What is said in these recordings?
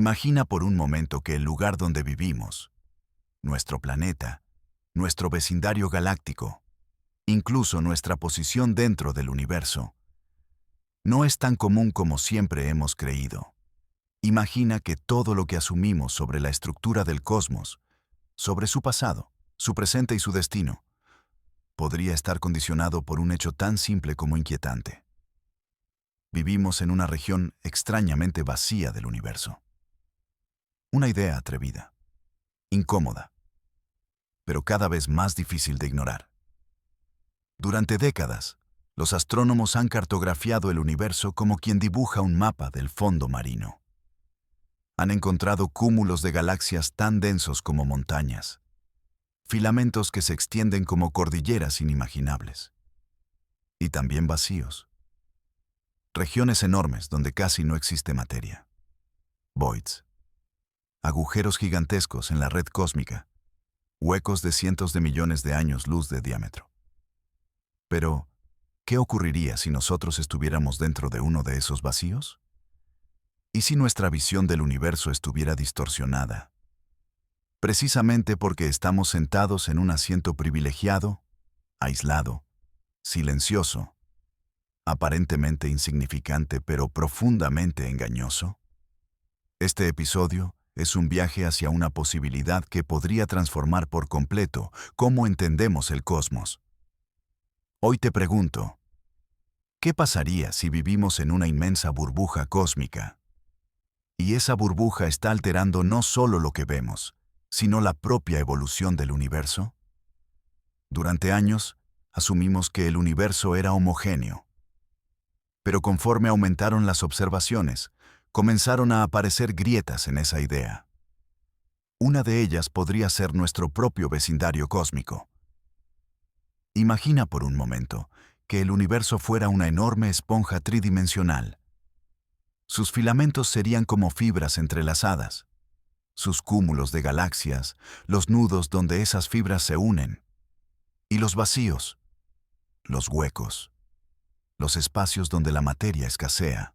Imagina por un momento que el lugar donde vivimos, nuestro planeta, nuestro vecindario galáctico, incluso nuestra posición dentro del universo, no es tan común como siempre hemos creído. Imagina que todo lo que asumimos sobre la estructura del cosmos, sobre su pasado, su presente y su destino, podría estar condicionado por un hecho tan simple como inquietante. Vivimos en una región extrañamente vacía del universo. Una idea atrevida, incómoda, pero cada vez más difícil de ignorar. Durante décadas, los astrónomos han cartografiado el universo como quien dibuja un mapa del fondo marino. Han encontrado cúmulos de galaxias tan densos como montañas, filamentos que se extienden como cordilleras inimaginables, y también vacíos. Regiones enormes donde casi no existe materia. Voids. Agujeros gigantescos en la red cósmica. Huecos de cientos de millones de años luz de diámetro. Pero, ¿qué ocurriría si nosotros estuviéramos dentro de uno de esos vacíos? ¿Y si nuestra visión del universo estuviera distorsionada? Precisamente porque estamos sentados en un asiento privilegiado, aislado, silencioso, aparentemente insignificante pero profundamente engañoso. Este episodio es un viaje hacia una posibilidad que podría transformar por completo cómo entendemos el cosmos. Hoy te pregunto, ¿qué pasaría si vivimos en una inmensa burbuja cósmica? Y esa burbuja está alterando no solo lo que vemos, sino la propia evolución del universo. Durante años, asumimos que el universo era homogéneo. Pero conforme aumentaron las observaciones, comenzaron a aparecer grietas en esa idea. Una de ellas podría ser nuestro propio vecindario cósmico. Imagina por un momento que el universo fuera una enorme esponja tridimensional. Sus filamentos serían como fibras entrelazadas. Sus cúmulos de galaxias, los nudos donde esas fibras se unen. Y los vacíos, los huecos, los espacios donde la materia escasea.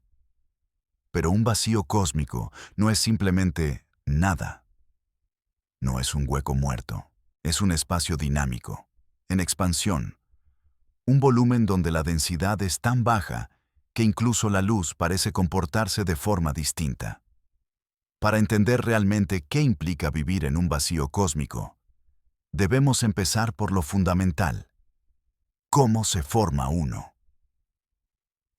Pero un vacío cósmico no es simplemente nada. No es un hueco muerto, es un espacio dinámico, en expansión. Un volumen donde la densidad es tan baja que incluso la luz parece comportarse de forma distinta. Para entender realmente qué implica vivir en un vacío cósmico, debemos empezar por lo fundamental. ¿Cómo se forma uno?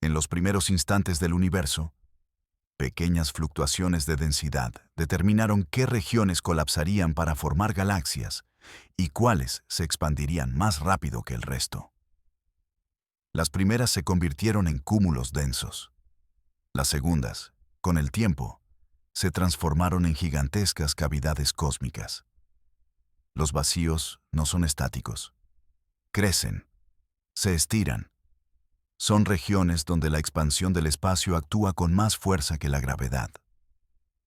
En los primeros instantes del universo, pequeñas fluctuaciones de densidad determinaron qué regiones colapsarían para formar galaxias y cuáles se expandirían más rápido que el resto. Las primeras se convirtieron en cúmulos densos. Las segundas, con el tiempo, se transformaron en gigantescas cavidades cósmicas. Los vacíos no son estáticos. Crecen, se estiran. Son regiones donde la expansión del espacio actúa con más fuerza que la gravedad.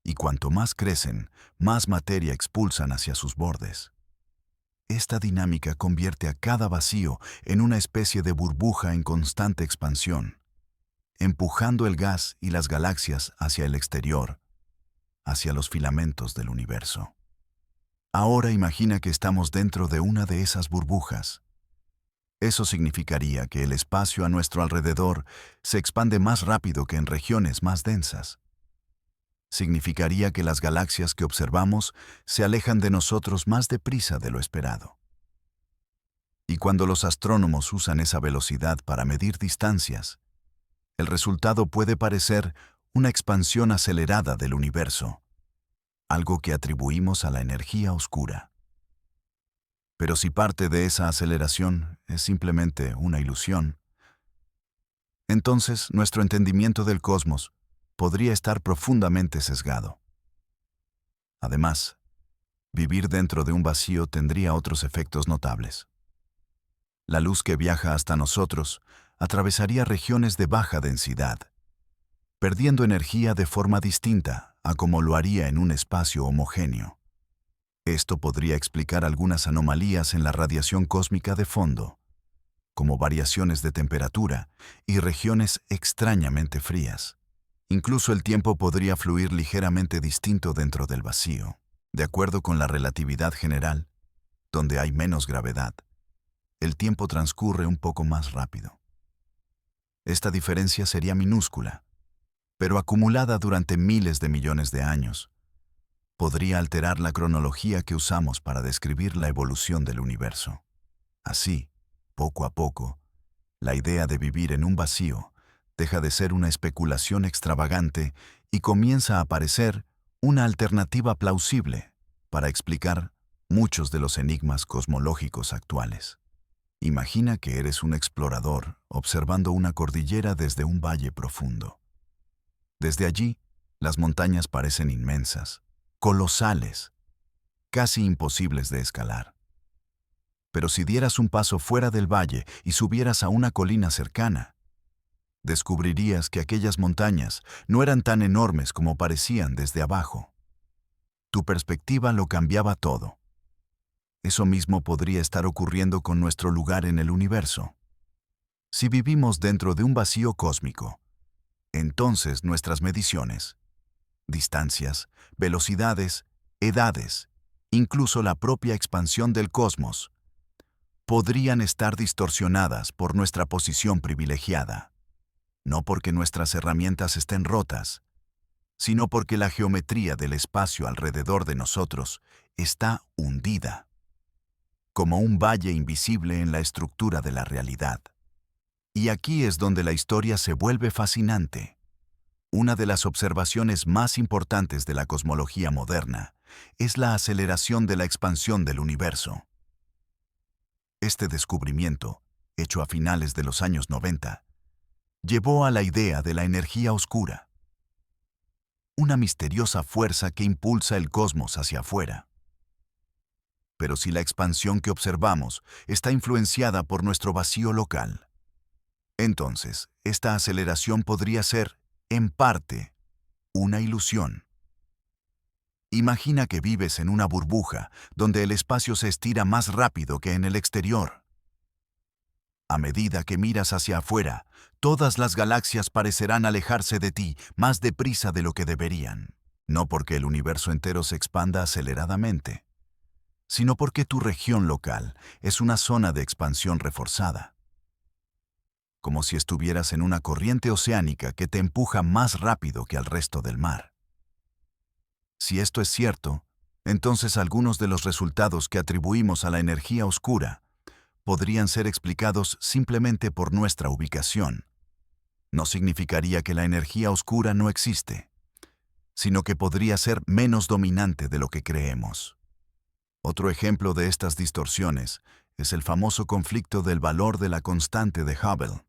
Y cuanto más crecen, más materia expulsan hacia sus bordes. Esta dinámica convierte a cada vacío en una especie de burbuja en constante expansión, empujando el gas y las galaxias hacia el exterior, hacia los filamentos del universo. Ahora imagina que estamos dentro de una de esas burbujas. Eso significaría que el espacio a nuestro alrededor se expande más rápido que en regiones más densas. Significaría que las galaxias que observamos se alejan de nosotros más deprisa de lo esperado. Y cuando los astrónomos usan esa velocidad para medir distancias, el resultado puede parecer una expansión acelerada del universo, algo que atribuimos a la energía oscura. Pero si parte de esa aceleración es simplemente una ilusión, entonces nuestro entendimiento del cosmos podría estar profundamente sesgado. Además, vivir dentro de un vacío tendría otros efectos notables. La luz que viaja hasta nosotros atravesaría regiones de baja densidad, perdiendo energía de forma distinta a como lo haría en un espacio homogéneo. Esto podría explicar algunas anomalías en la radiación cósmica de fondo, como variaciones de temperatura y regiones extrañamente frías, Incluso el tiempo podría fluir ligeramente distinto dentro del vacío, de acuerdo con la relatividad general, donde hay menos gravedad. El tiempo transcurre un poco más rápido. Esta diferencia sería minúscula, pero acumulada durante miles de millones de años, podría alterar la cronología que usamos para describir la evolución del universo. Así, poco a poco, la idea de vivir en un vacío deja de ser una especulación extravagante y comienza a parecer una alternativa plausible para explicar muchos de los enigmas cosmológicos actuales. Imagina que eres un explorador observando una cordillera desde un valle profundo. Desde allí, las montañas parecen inmensas, colosales, casi imposibles de escalar. Pero si dieras un paso fuera del valle y subieras a una colina cercana, descubrirías que aquellas montañas no eran tan enormes como parecían desde abajo. Tu perspectiva lo cambiaba todo. Eso mismo podría estar ocurriendo con nuestro lugar en el universo. Si vivimos dentro de un vacío cósmico, entonces nuestras mediciones, distancias, velocidades, edades, incluso la propia expansión del cosmos, podrían estar distorsionadas por nuestra posición privilegiada. No porque nuestras herramientas estén rotas, sino porque la geometría del espacio alrededor de nosotros está hundida, como un valle invisible en la estructura de la realidad. Y aquí es donde la historia se vuelve fascinante. Una de las observaciones más importantes de la cosmología moderna es la aceleración de la expansión del universo. Este descubrimiento, hecho a finales de los años 90, llevó a la idea de la energía oscura, una misteriosa fuerza que impulsa el cosmos hacia afuera. Pero si la expansión que observamos está influenciada por nuestro vacío local, entonces esta aceleración podría ser, en parte, una ilusión. Imagina que vives en una burbuja donde el espacio se estira más rápido que en el exterior. A medida que miras hacia afuera, todas las galaxias parecerán alejarse de ti más deprisa de lo que deberían. No porque el universo entero se expanda aceleradamente, sino porque tu región local es una zona de expansión reforzada. Como si estuvieras en una corriente oceánica que te empuja más rápido que al resto del mar. Si esto es cierto, entonces algunos de los resultados que atribuimos a la energía oscura podrían ser explicados simplemente por nuestra ubicación. No significaría que la energía oscura no existe, sino que podría ser menos dominante de lo que creemos. Otro ejemplo de estas distorsiones es el famoso conflicto del valor de la constante de Hubble.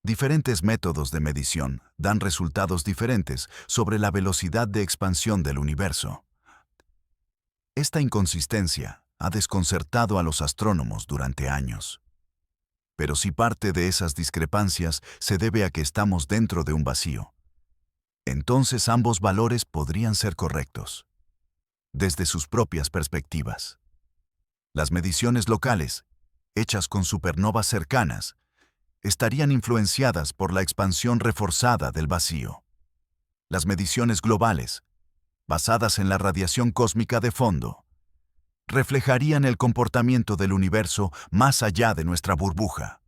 Diferentes métodos de medición dan resultados diferentes sobre la velocidad de expansión del universo. Esta inconsistencia ha desconcertado a los astrónomos durante años. Pero si parte de esas discrepancias se debe a que estamos dentro de un vacío, entonces ambos valores podrían ser correctos, desde sus propias perspectivas. Las mediciones locales, hechas con supernovas cercanas, estarían influenciadas por la expansión reforzada del vacío. Las mediciones globales, basadas en la radiación cósmica de fondo, reflejarían el comportamiento del universo más allá de nuestra burbuja.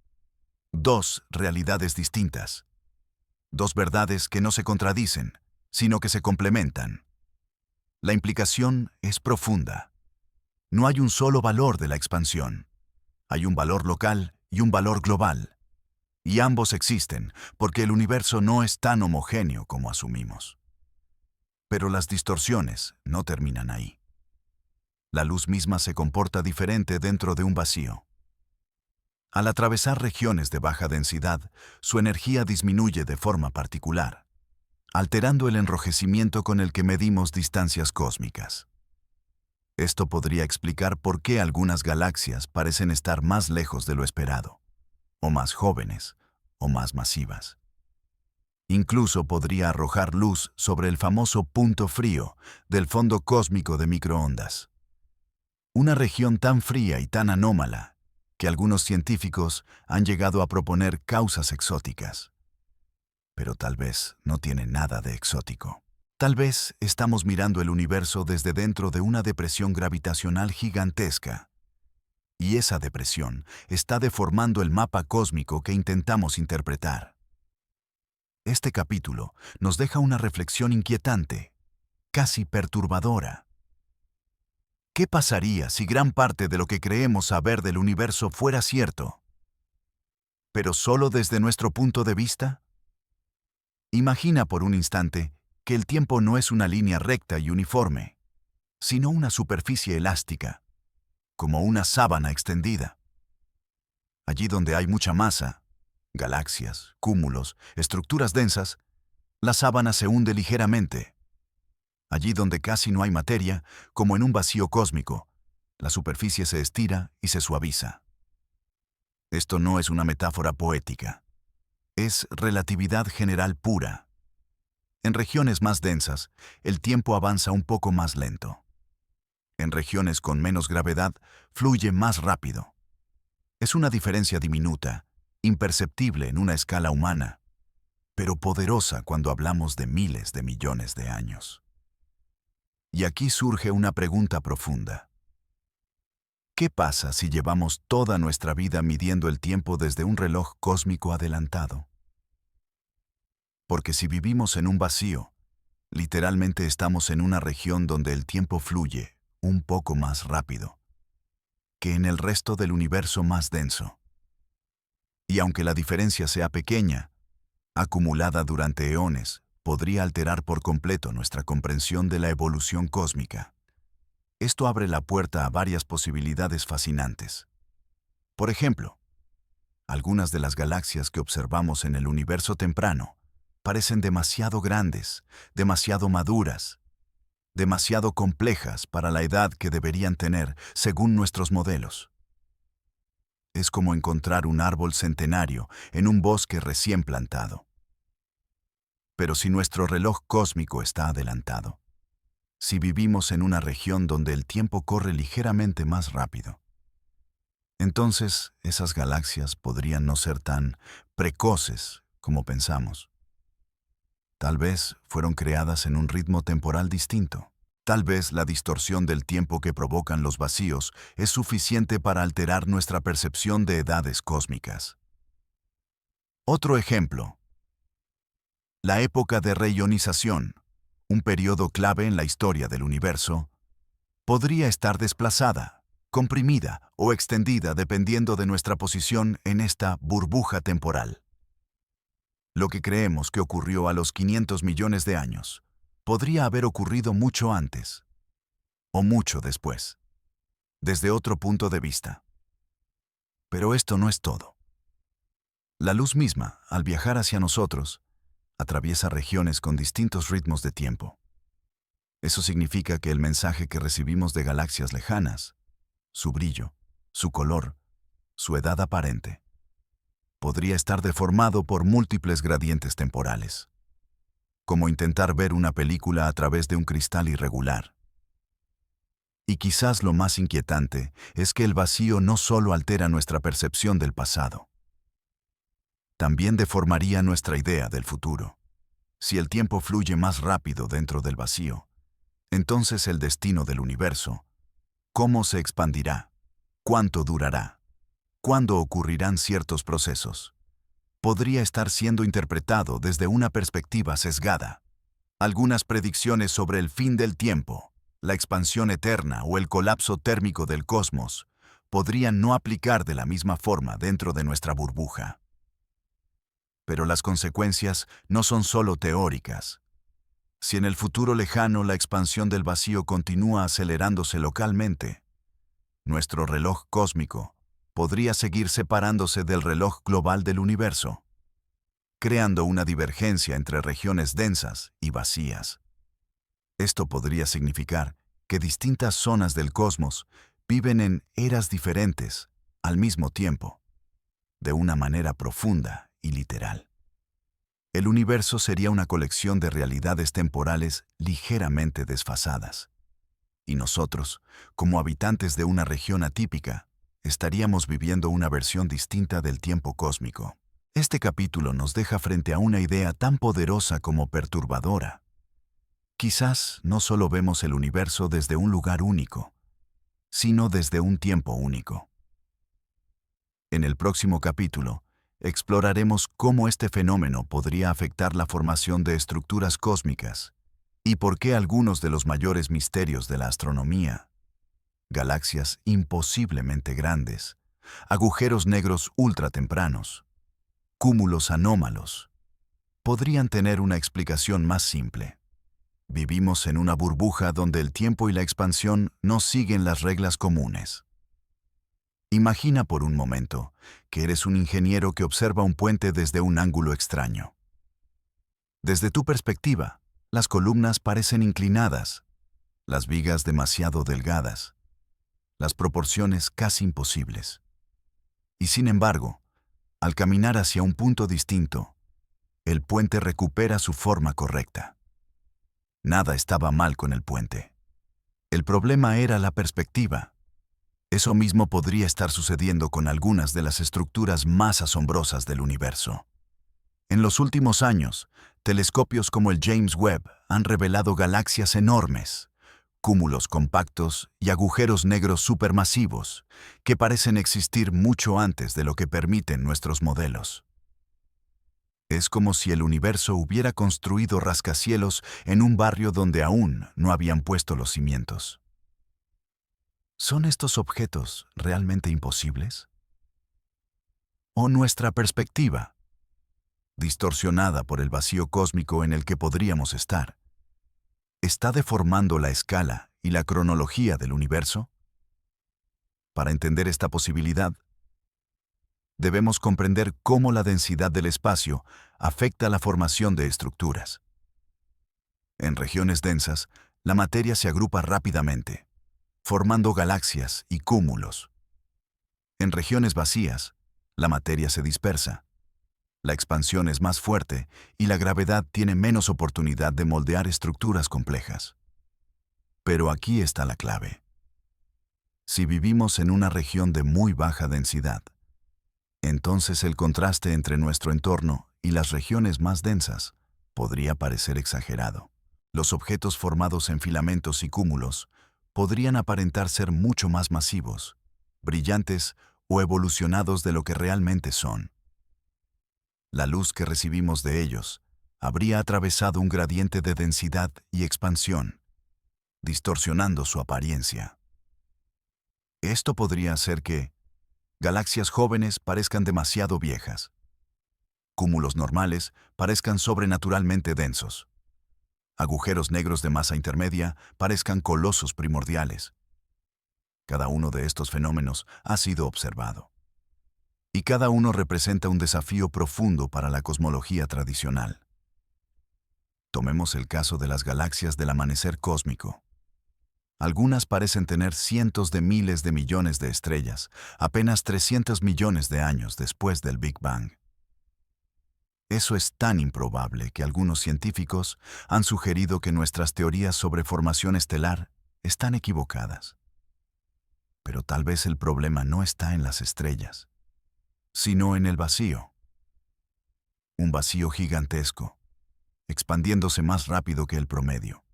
Dos realidades distintas. Dos verdades que no se contradicen, sino que se complementan. La implicación es profunda. No hay un solo valor de la expansión. Hay un valor local y un valor global. Y ambos existen porque el universo no es tan homogéneo como asumimos. Pero las distorsiones no terminan ahí. La luz misma se comporta diferente dentro de un vacío. Al atravesar regiones de baja densidad, su energía disminuye de forma particular, alterando el enrojecimiento con el que medimos distancias cósmicas. Esto podría explicar por qué algunas galaxias parecen estar más lejos de lo esperado, o más jóvenes, o más masivas. Incluso podría arrojar luz sobre el famoso punto frío del fondo cósmico de microondas. Una región tan fría y tan anómala que algunos científicos han llegado a proponer causas exóticas. pero tal vez no tiene nada de exótico. Tal vez estamos mirando el universo desde dentro de una depresión gravitacional gigantesca, y esa depresión está deformando el mapa cósmico que intentamos interpretar. Este capítulo nos deja una reflexión inquietante, casi perturbadora. ¿Qué pasaría si gran parte de lo que creemos saber del universo fuera cierto, pero solo desde nuestro punto de vista? Imagina por un instante que el tiempo no es una línea recta y uniforme, sino una superficie elástica, como una sábana extendida. Allí donde hay mucha masa, galaxias, cúmulos, estructuras densas, la sábana se hunde ligeramente. Allí donde casi no hay materia, como en un vacío cósmico, la superficie se estira y se suaviza. Esto no es una metáfora poética. Es relatividad general pura. En regiones más densas, el tiempo avanza un poco más lento. En regiones con menos gravedad, fluye más rápido. Es una diferencia diminuta, imperceptible en una escala humana, pero poderosa cuando hablamos de miles de millones de años. Y aquí surge una pregunta profunda. ¿Qué pasa si llevamos toda nuestra vida midiendo el tiempo desde un reloj cósmico adelantado? Porque si vivimos en un vacío, literalmente estamos en una región donde el tiempo fluye un poco más rápido que en el resto del universo más denso. Y aunque la diferencia sea pequeña, acumulada durante eones, podría alterar por completo nuestra comprensión de la evolución cósmica. Esto abre la puerta a varias posibilidades fascinantes. Por ejemplo, algunas de las galaxias que observamos en el universo temprano parecen demasiado grandes, demasiado maduras, demasiado complejas para la edad que deberían tener según nuestros modelos. Es como encontrar un árbol centenario en un bosque recién plantado. Pero si nuestro reloj cósmico está adelantado, si vivimos en una región donde el tiempo corre ligeramente más rápido, entonces esas galaxias podrían no ser tan precoces como pensamos. Tal vez fueron creadas en un ritmo temporal distinto. Tal vez la distorsión del tiempo que provocan los vacíos es suficiente para alterar nuestra percepción de edades cósmicas. Otro ejemplo. La época de reionización, un periodo clave en la historia del universo, podría estar desplazada, comprimida o extendida dependiendo de nuestra posición en esta burbuja temporal. Lo que creemos que ocurrió a los 500 millones de años podría haber ocurrido mucho antes o mucho después, desde otro punto de vista. Pero esto no es todo. La luz misma, al viajar hacia nosotros, atraviesa regiones con distintos ritmos de tiempo. Eso significa que el mensaje que recibimos de galaxias lejanas, su brillo, su color, su edad aparente, podría estar deformado por múltiples gradientes temporales, como intentar ver una película a través de un cristal irregular. Y quizás lo más inquietante es que el vacío no solo altera nuestra percepción del pasado, también deformaría nuestra idea del futuro. Si el tiempo fluye más rápido dentro del vacío, entonces el destino del universo, ¿cómo se expandirá? ¿Cuánto durará? ¿Cuándo ocurrirán ciertos procesos? Podría estar siendo interpretado desde una perspectiva sesgada. Algunas predicciones sobre el fin del tiempo, la expansión eterna o el colapso térmico del cosmos podrían no aplicar de la misma forma dentro de nuestra burbuja. Pero las consecuencias no son solo teóricas. Si en el futuro lejano la expansión del vacío continúa acelerándose localmente, nuestro reloj cósmico podría seguir separándose del reloj global del universo, creando una divergencia entre regiones densas y vacías. Esto podría significar que distintas zonas del cosmos viven en eras diferentes al mismo tiempo, de una manera profunda y literal. El universo sería una colección de realidades temporales ligeramente desfasadas. Y nosotros, como habitantes de una región atípica, estaríamos viviendo una versión distinta del tiempo cósmico. Este capítulo nos deja frente a una idea tan poderosa como perturbadora. Quizás no solo vemos el universo desde un lugar único, sino desde un tiempo único. En el próximo capítulo, exploraremos cómo este fenómeno podría afectar la formación de estructuras cósmicas y por qué algunos de los mayores misterios de la astronomía, galaxias imposiblemente grandes, agujeros negros ultratempranos, cúmulos anómalos, podrían tener una explicación más simple. Vivimos en una burbuja donde el tiempo y la expansión no siguen las reglas comunes. Imagina por un momento que eres un ingeniero que observa un puente desde un ángulo extraño. Desde tu perspectiva, las columnas parecen inclinadas, las vigas demasiado delgadas, las proporciones casi imposibles. Y sin embargo, al caminar hacia un punto distinto, el puente recupera su forma correcta. Nada estaba mal con el puente. El problema era la perspectiva. Eso mismo podría estar sucediendo con algunas de las estructuras más asombrosas del universo. En los últimos años, telescopios como el James Webb han revelado galaxias enormes, cúmulos compactos y agujeros negros supermasivos que parecen existir mucho antes de lo que permiten nuestros modelos. Es como si el universo hubiera construido rascacielos en un barrio donde aún no habían puesto los cimientos. ¿Son estos objetos realmente imposibles? ¿O nuestra perspectiva, distorsionada por el vacío cósmico en el que podríamos estar, está deformando la escala y la cronología del universo? Para entender esta posibilidad, debemos comprender cómo la densidad del espacio afecta la formación de estructuras. En regiones densas, la materia se agrupa rápidamente, formando galaxias y cúmulos. En regiones vacías, la materia se dispersa. La expansión es más fuerte y la gravedad tiene menos oportunidad de moldear estructuras complejas. Pero aquí está la clave. Si vivimos en una región de muy baja densidad, entonces el contraste entre nuestro entorno y las regiones más densas podría parecer exagerado. Los objetos formados en filamentos y cúmulos podrían aparentar ser mucho más masivos, brillantes o evolucionados de lo que realmente son. La luz que recibimos de ellos habría atravesado un gradiente de densidad y expansión, distorsionando su apariencia. Esto podría hacer que galaxias jóvenes parezcan demasiado viejas, cúmulos normales parezcan sobrenaturalmente densos, agujeros negros de masa intermedia parezcan colosos primordiales. Cada uno de estos fenómenos ha sido observado, y cada uno representa un desafío profundo para la cosmología tradicional. Tomemos el caso de las galaxias del amanecer cósmico. Algunas parecen tener cientos de miles de millones de estrellas, apenas 300 millones de años después del Big Bang. Eso es tan improbable que algunos científicos han sugerido que nuestras teorías sobre formación estelar están equivocadas. Pero tal vez el problema no está en las estrellas, sino en el vacío. Un vacío gigantesco, expandiéndose más rápido que el promedio.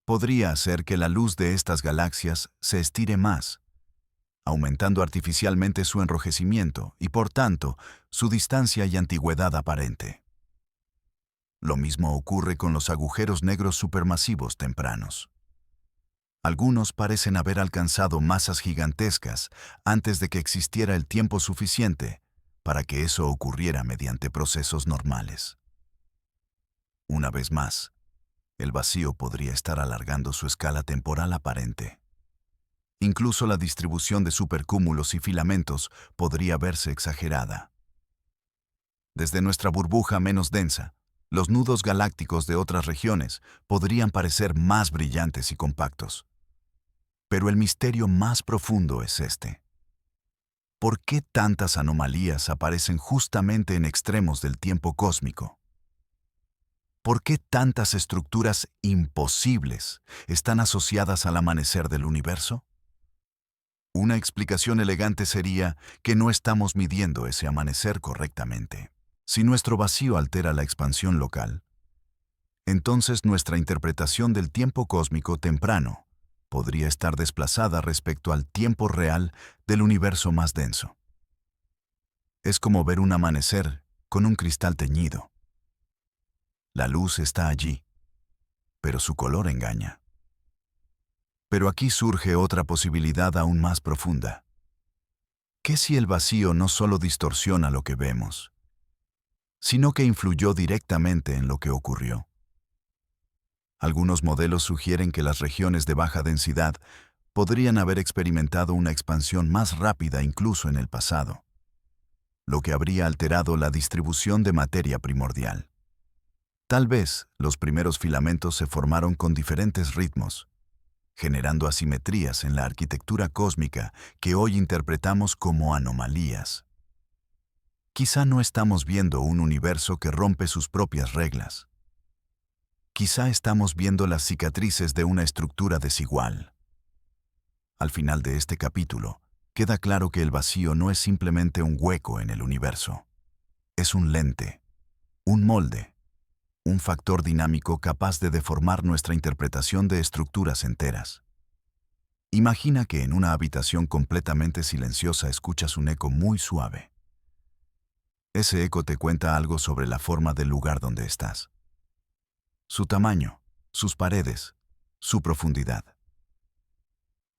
Podría hacer que la luz de estas galaxias se estire más, aumentando artificialmente su enrojecimiento y, por tanto, su distancia y antigüedad aparente. Lo mismo ocurre con los agujeros negros supermasivos tempranos. Algunos parecen haber alcanzado masas gigantescas antes de que existiera el tiempo suficiente para que eso ocurriera mediante procesos normales. Una vez más, el vacío podría estar alargando su escala temporal aparente. Incluso la distribución de supercúmulos y filamentos podría verse exagerada. Desde nuestra burbuja menos densa, los nudos galácticos de otras regiones podrían parecer más brillantes y compactos. Pero el misterio más profundo es este. ¿Por qué tantas anomalías aparecen justamente en extremos del tiempo cósmico? ¿Por qué tantas estructuras imposibles están asociadas al amanecer del universo? Una explicación elegante sería que no estamos midiendo ese amanecer correctamente. Si nuestro vacío altera la expansión local, entonces nuestra interpretación del tiempo cósmico temprano podría estar desplazada respecto al tiempo real del universo más denso. Es como ver un amanecer con un cristal teñido. La luz está allí, pero su color engaña. Pero aquí surge otra posibilidad aún más profunda. ¿Qué si el vacío no solo distorsiona lo que vemos, sino que influyó directamente en lo que ocurrió? Algunos modelos sugieren que las regiones de baja densidad podrían haber experimentado una expansión más rápida incluso en el pasado, lo que habría alterado la distribución de materia primordial. Tal vez los primeros filamentos se formaron con diferentes ritmos, generando asimetrías en la arquitectura cósmica que hoy interpretamos como anomalías. Quizá no estamos viendo un universo que rompe sus propias reglas. Quizá estamos viendo las cicatrices de una estructura desigual. Al final de este capítulo, queda claro que el vacío no es simplemente un hueco en el universo. Es un lente, un molde, un factor dinámico capaz de deformar nuestra interpretación de estructuras enteras. Imagina que en una habitación completamente silenciosa escuchas un eco muy suave. Ese eco te cuenta algo sobre la forma del lugar donde estás. Su tamaño, sus paredes, su profundidad.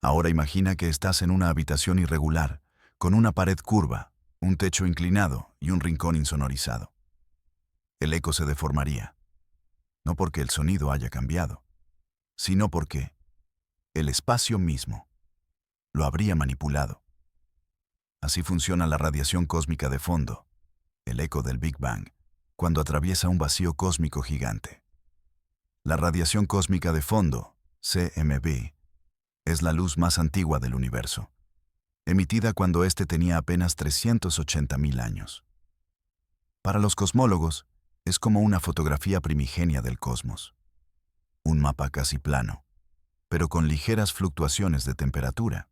Ahora imagina que estás en una habitación irregular, con una pared curva, un techo inclinado y un rincón insonorizado. El eco se deformaría, no porque el sonido haya cambiado, sino porque el espacio mismo lo habría manipulado. Así funciona la radiación cósmica de fondo, el eco del Big Bang, cuando atraviesa un vacío cósmico gigante. La radiación cósmica de fondo, CMB, es la luz más antigua del universo, emitida cuando éste tenía apenas 380.000 años. Para los cosmólogos, es como una fotografía primigenia del cosmos. Un mapa casi plano, pero con ligeras fluctuaciones de temperatura.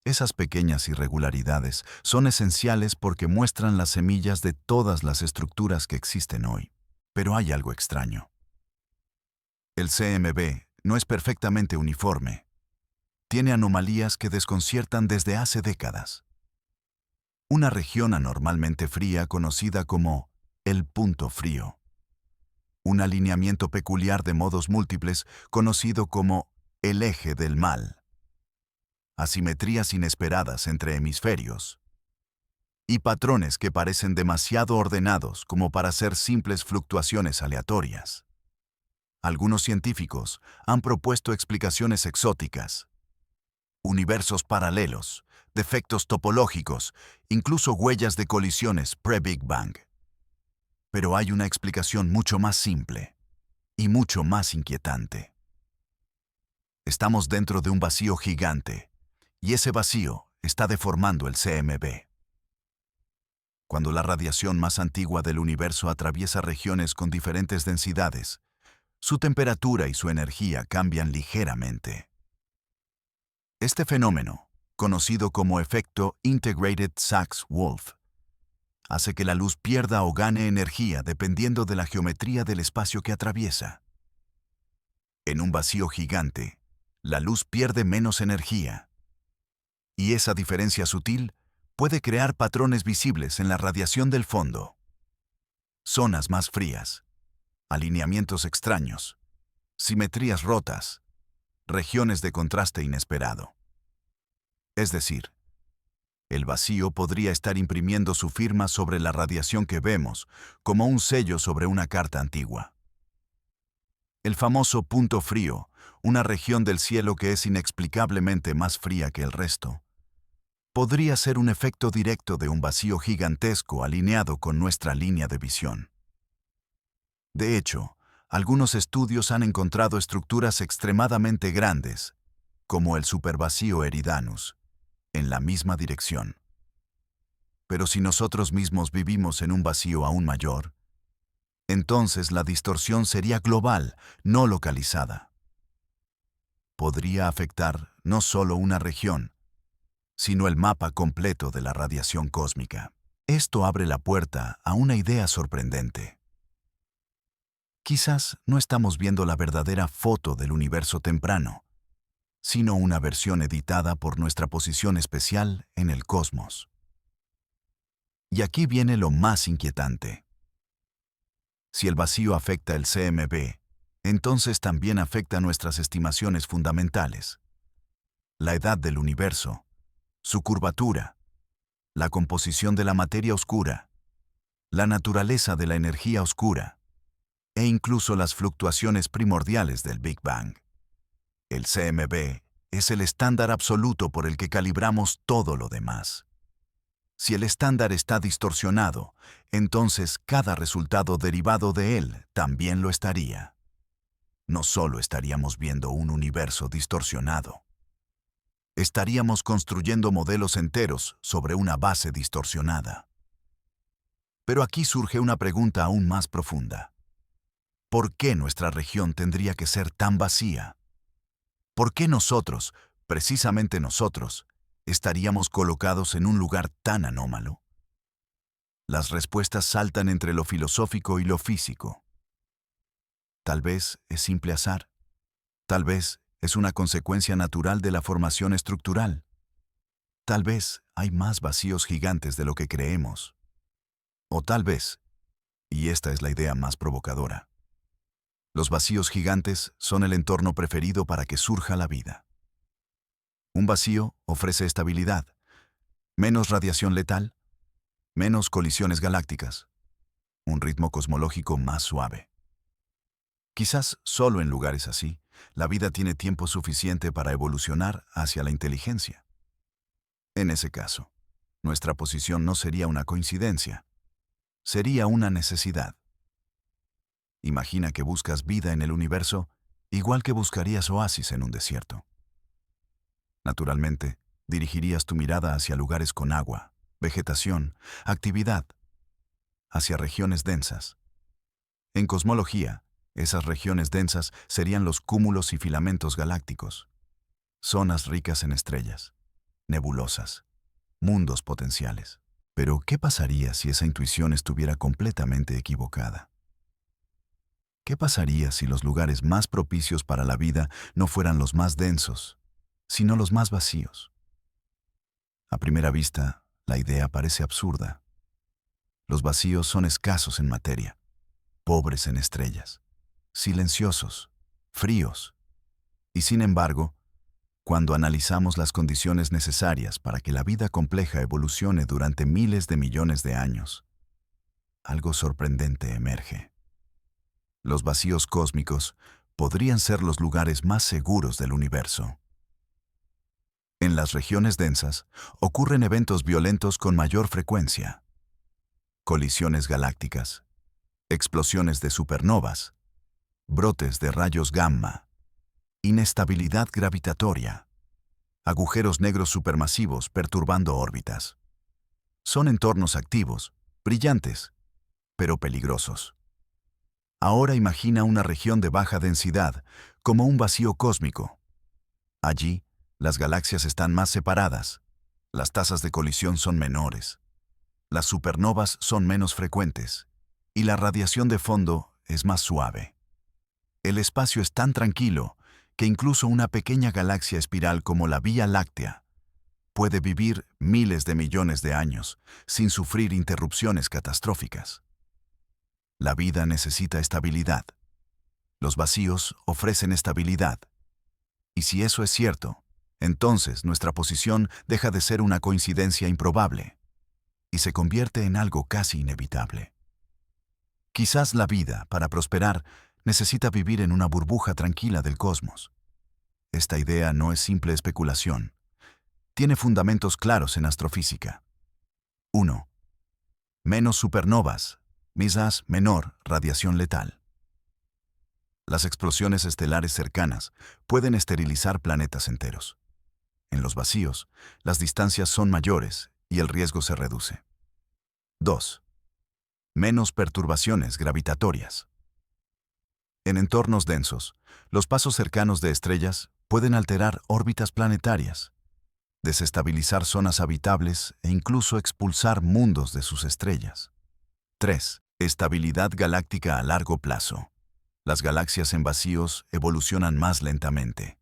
Esas pequeñas irregularidades son esenciales porque muestran las semillas de todas las estructuras que existen hoy. Pero hay algo extraño. El CMB no es perfectamente uniforme. Tiene anomalías que desconciertan desde hace décadas. Una región anormalmente fría conocida como el punto frío. Un alineamiento peculiar de modos múltiples conocido como el eje del mal. Asimetrías inesperadas entre hemisferios. Y patrones que parecen demasiado ordenados como para ser simples fluctuaciones aleatorias. Algunos científicos han propuesto explicaciones exóticas. Universos paralelos, defectos topológicos, incluso huellas de colisiones pre-Big Bang. Pero hay una explicación mucho más simple y mucho más inquietante. Estamos dentro de un vacío gigante, y ese vacío está deformando el CMB. Cuando la radiación más antigua del universo atraviesa regiones con diferentes densidades, su temperatura y su energía cambian ligeramente. Este fenómeno, conocido como efecto Integrated Sachs-Wolf, hace que la luz pierda o gane energía dependiendo de la geometría del espacio que atraviesa. En un vacío gigante, la luz pierde menos energía, y esa diferencia sutil puede crear patrones visibles en la radiación del fondo. Zonas más frías, alineamientos extraños, simetrías rotas, regiones de contraste inesperado. Es decir, el vacío podría estar imprimiendo su firma sobre la radiación que vemos, como un sello sobre una carta antigua. El famoso punto frío, una región del cielo que es inexplicablemente más fría que el resto, podría ser un efecto directo de un vacío gigantesco alineado con nuestra línea de visión. De hecho, algunos estudios han encontrado estructuras extremadamente grandes, como el supervacío Eridanus, en la misma dirección. Pero si nosotros mismos vivimos en un vacío aún mayor, entonces la distorsión sería global, no localizada. Podría afectar no solo una región, sino el mapa completo de la radiación cósmica. Esto abre la puerta a una idea sorprendente. Quizás no estamos viendo la verdadera foto del universo temprano, sino una versión editada por nuestra posición especial en el cosmos. Y aquí viene lo más inquietante. Si el vacío afecta el CMB, entonces también afecta nuestras estimaciones fundamentales. La edad del universo, su curvatura, la composición de la materia oscura, la naturaleza de la energía oscura, e incluso las fluctuaciones primordiales del Big Bang. El CMB es el estándar absoluto por el que calibramos todo lo demás. Si el estándar está distorsionado, entonces cada resultado derivado de él también lo estaría. No solo estaríamos viendo un universo distorsionado, estaríamos construyendo modelos enteros sobre una base distorsionada. Pero aquí surge una pregunta aún más profunda. ¿Por qué nuestra región tendría que ser tan vacía? ¿Por qué nosotros, precisamente nosotros, estaríamos colocados en un lugar tan anómalo? Las respuestas saltan entre lo filosófico y lo físico. Tal vez es simple azar. Tal vez es una consecuencia natural de la formación estructural. Tal vez hay más vacíos gigantes de lo que creemos. O tal vez, y esta es la idea más provocadora, los vacíos gigantes son el entorno preferido para que surja la vida. Un vacío ofrece estabilidad, menos radiación letal, menos colisiones galácticas, un ritmo cosmológico más suave. Quizás solo en lugares así, la vida tiene tiempo suficiente para evolucionar hacia la inteligencia. En ese caso, nuestra posición no sería una coincidencia, sería una necesidad. Imagina que buscas vida en el universo, igual que buscarías oasis en un desierto. Naturalmente, dirigirías tu mirada hacia lugares con agua, vegetación, actividad, hacia regiones densas. En cosmología, esas regiones densas serían los cúmulos y filamentos galácticos, zonas ricas en estrellas, nebulosas, mundos potenciales. Pero, ¿qué pasaría si esa intuición estuviera completamente equivocada? ¿Qué pasaría si los lugares más propicios para la vida no fueran los más densos, sino los más vacíos? A primera vista, la idea parece absurda. Los vacíos son escasos en materia, pobres en estrellas, silenciosos, fríos. Y sin embargo, cuando analizamos las condiciones necesarias para que la vida compleja evolucione durante miles de millones de años, algo sorprendente emerge. Los vacíos cósmicos podrían ser los lugares más seguros del universo. En las regiones densas ocurren eventos violentos con mayor frecuencia. Colisiones galácticas, explosiones de supernovas, brotes de rayos gamma, inestabilidad gravitatoria, agujeros negros supermasivos perturbando órbitas. Son entornos activos, brillantes, pero peligrosos. Ahora imagina una región de baja densidad, como un vacío cósmico. Allí, las galaxias están más separadas, las tasas de colisión son menores, las supernovas son menos frecuentes, y la radiación de fondo es más suave. El espacio es tan tranquilo que incluso una pequeña galaxia espiral como la Vía Láctea puede vivir miles de millones de años sin sufrir interrupciones catastróficas. La vida necesita estabilidad. Los vacíos ofrecen estabilidad. Y si eso es cierto, entonces nuestra posición deja de ser una coincidencia improbable y se convierte en algo casi inevitable. Quizás la vida, para prosperar, necesita vivir en una burbuja tranquila del cosmos. Esta idea no es simple especulación. Tiene fundamentos claros en astrofísica. 1. Menos supernovas, quizás menor radiación letal. Las explosiones estelares cercanas pueden esterilizar planetas enteros. En los vacíos, las distancias son mayores y el riesgo se reduce. 2. Menos perturbaciones gravitatorias. En entornos densos, los pasos cercanos de estrellas pueden alterar órbitas planetarias. desestabilizar zonas habitables e incluso expulsar mundos de sus estrellas. 3. Estabilidad galáctica a largo plazo. Las galaxias en vacíos evolucionan más lentamente.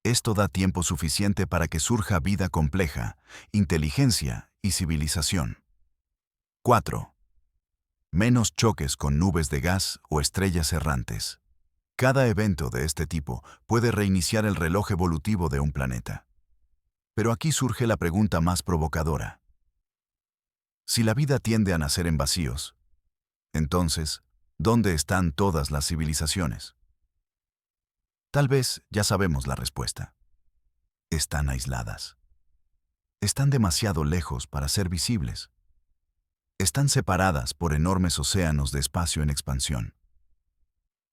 Esto da tiempo suficiente para que surja vida compleja, inteligencia y civilización. 4. Menos choques con nubes de gas o estrellas errantes. Cada evento de este tipo puede reiniciar el reloj evolutivo de un planeta. Pero aquí surge la pregunta más provocadora. Si la vida tiende a nacer en vacíos, entonces, ¿dónde están todas las civilizaciones? Tal vez ya sabemos la respuesta. Están aisladas. Están demasiado lejos para ser visibles. Están separadas por enormes océanos de espacio en expansión.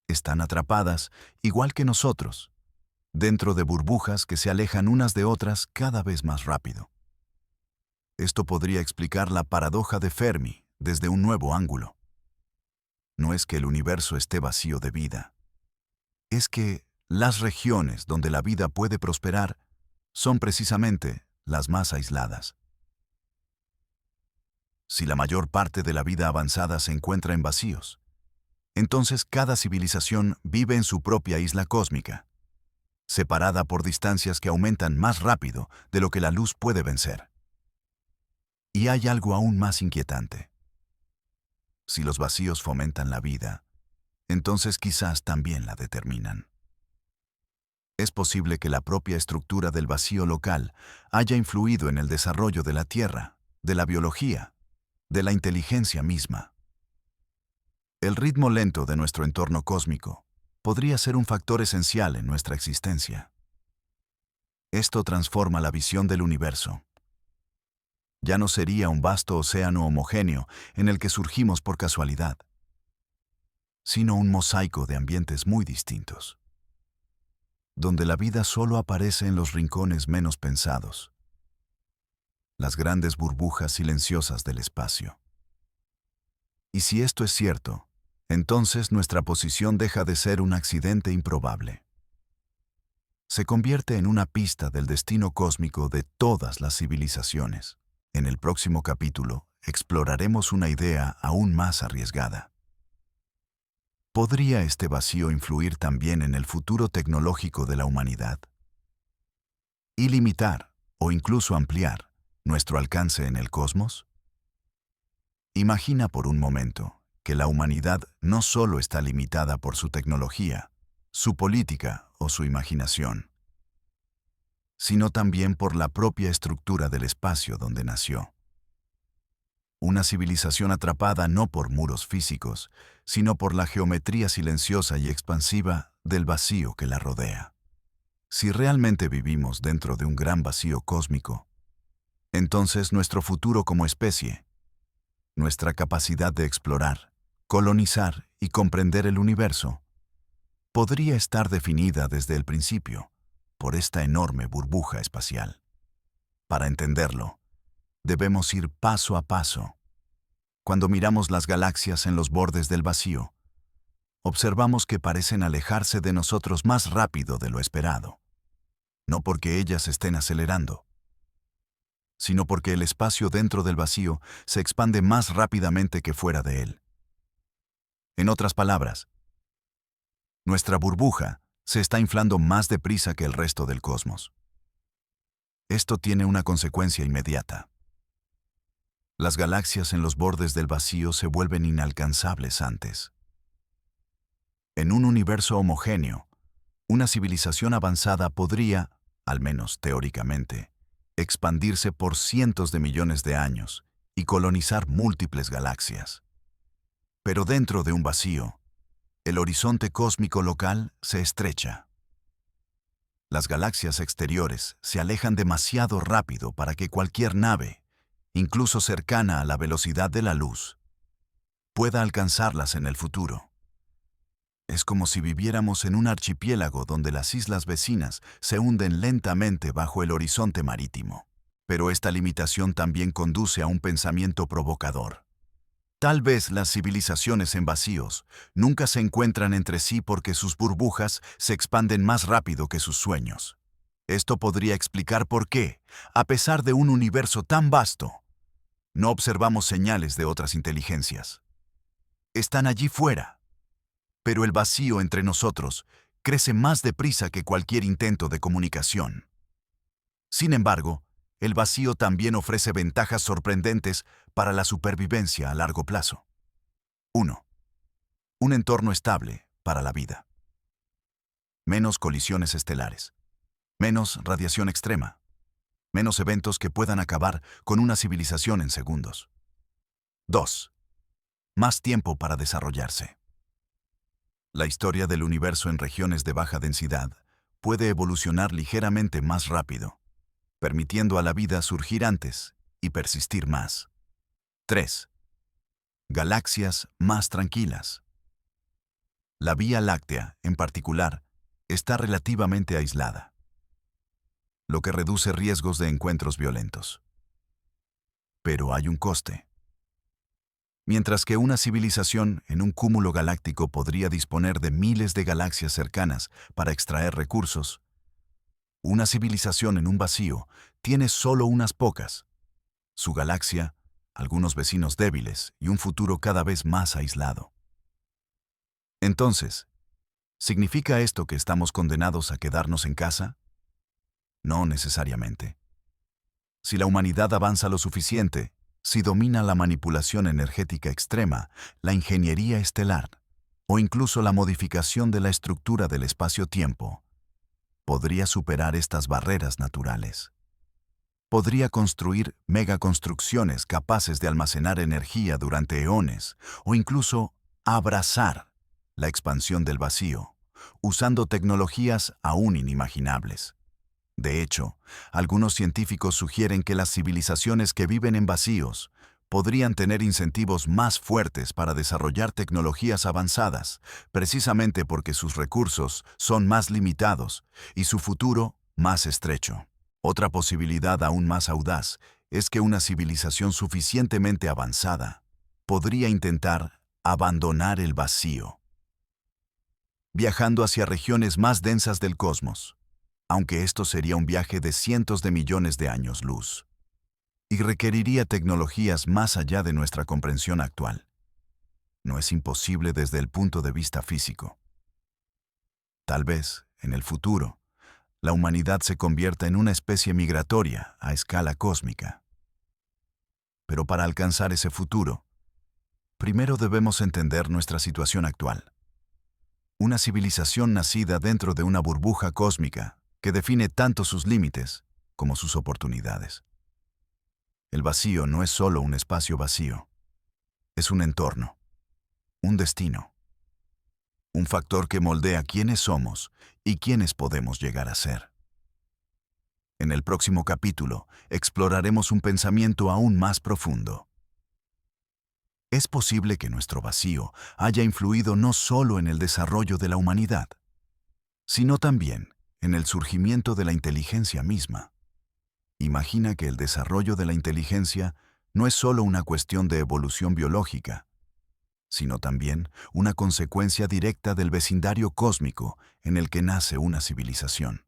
Están atrapadas, igual que nosotros, dentro de burbujas que se alejan unas de otras cada vez más rápido. Esto podría explicar la paradoja de Fermi desde un nuevo ángulo. No es que el universo esté vacío de vida. Es que las regiones donde la vida puede prosperar son precisamente las más aisladas. Si la mayor parte de la vida avanzada se encuentra en vacíos, entonces cada civilización vive en su propia isla cósmica, separada por distancias que aumentan más rápido de lo que la luz puede vencer. Y hay algo aún más inquietante. Si los vacíos fomentan la vida, entonces quizás también la determinan. Es posible que la propia estructura del vacío local haya influido en el desarrollo de la Tierra, de la biología, de la inteligencia misma. El ritmo lento de nuestro entorno cósmico podría ser un factor esencial en nuestra existencia. Esto transforma la visión del universo. Ya no sería un vasto océano homogéneo en el que surgimos por casualidad, sino un mosaico de ambientes muy distintos, donde la vida solo aparece en los rincones menos pensados, las grandes burbujas silenciosas del espacio. Y si esto es cierto, entonces nuestra posición deja de ser un accidente improbable. Se convierte en una pista del destino cósmico de todas las civilizaciones. En el próximo capítulo, exploraremos una idea aún más arriesgada. ¿Podría este vacío influir también en el futuro tecnológico de la humanidad? ¿Y limitar, o incluso ampliar, nuestro alcance en el cosmos? Imagina por un momento que la humanidad no solo está limitada por su tecnología, su política o su imaginación, sino también por la propia estructura del espacio donde nació. Una civilización atrapada no por muros físicos, sino por la geometría silenciosa y expansiva del vacío que la rodea. Si realmente vivimos dentro de un gran vacío cósmico, entonces nuestro futuro como especie, nuestra capacidad de explorar, colonizar y comprender el universo, podría estar definida desde el principio por esta enorme burbuja espacial. Para entenderlo, debemos ir paso a paso. Cuando miramos las galaxias en los bordes del vacío, observamos que parecen alejarse de nosotros más rápido de lo esperado. No porque ellas estén acelerando, sino porque el espacio dentro del vacío se expande más rápidamente que fuera de él. En otras palabras, nuestra burbuja se está inflando más deprisa que el resto del cosmos. Esto tiene una consecuencia inmediata. Las galaxias en los bordes del vacío se vuelven inalcanzables antes. En un universo homogéneo, una civilización avanzada podría, al menos teóricamente, expandirse por cientos de millones de años y colonizar múltiples galaxias. Pero dentro de un vacío, el horizonte cósmico local se estrecha. Las galaxias exteriores se alejan demasiado rápido para que cualquier nave, incluso cercana a la velocidad de la luz, pueda alcanzarlas en el futuro. Es como si viviéramos en un archipiélago donde las islas vecinas se hunden lentamente bajo el horizonte marítimo. Pero esta limitación también conduce a un pensamiento provocador. Tal vez las civilizaciones en vacíos nunca se encuentran entre sí porque sus burbujas se expanden más rápido que sus sueños. Esto podría explicar por qué, a pesar de un universo tan vasto, no observamos señales de otras inteligencias. Están allí fuera, pero el vacío entre nosotros crece más deprisa que cualquier intento de comunicación. Sin embargo, el vacío también ofrece ventajas sorprendentes para la supervivencia a largo plazo. 1. Un entorno estable para la vida. Menos colisiones estelares. Menos radiación extrema. Menos eventos que puedan acabar con una civilización en segundos. 2. Más tiempo para desarrollarse. La historia del universo en regiones de baja densidad puede evolucionar ligeramente más rápido, permitiendo a la vida surgir antes y persistir más. 3. Galaxias más tranquilas. La Vía Láctea, en particular, está relativamente aislada, lo que reduce riesgos de encuentros violentos. Pero hay un coste. Mientras que una civilización en un cúmulo galáctico podría disponer de miles de galaxias cercanas para extraer recursos, una civilización en un vacío tiene solo unas pocas. Su galaxia, algunos vecinos débiles y un futuro cada vez más aislado. Entonces, ¿significa esto que estamos condenados a quedarnos en casa? No necesariamente. Si la humanidad avanza lo suficiente, si domina la manipulación energética extrema, la ingeniería estelar, o incluso la modificación de la estructura del espacio-tiempo, podría superar estas barreras naturales. Podría construir megaconstrucciones capaces de almacenar energía durante eones, o incluso abrazar la expansión del vacío, usando tecnologías aún inimaginables. De hecho, algunos científicos sugieren que las civilizaciones que viven en vacíos podrían tener incentivos más fuertes para desarrollar tecnologías avanzadas, precisamente porque sus recursos son más limitados y su futuro más estrecho. Otra posibilidad aún más audaz es que una civilización suficientemente avanzada podría intentar abandonar el vacío, viajando hacia regiones más densas del cosmos, aunque esto sería un viaje de cientos de millones de años luz, y requeriría tecnologías más allá de nuestra comprensión actual. No es imposible desde el punto de vista físico. Tal vez, en el futuro, la humanidad se convierta en una especie migratoria a escala cósmica. Pero para alcanzar ese futuro, primero debemos entender nuestra situación actual. Una civilización nacida dentro de una burbuja cósmica que define tanto sus límites como sus oportunidades. El vacío no es solo un espacio vacío, es un entorno, un destino, un factor que moldea quiénes somos y quiénes podemos llegar a ser. En el próximo capítulo exploraremos un pensamiento aún más profundo. Es posible que nuestro vacío haya influido no solo en el desarrollo de la humanidad, sino también en el surgimiento de la inteligencia misma. Imagina que el desarrollo de la inteligencia no es solo una cuestión de evolución biológica, sino también una consecuencia directa del vecindario cósmico en el que nace una civilización.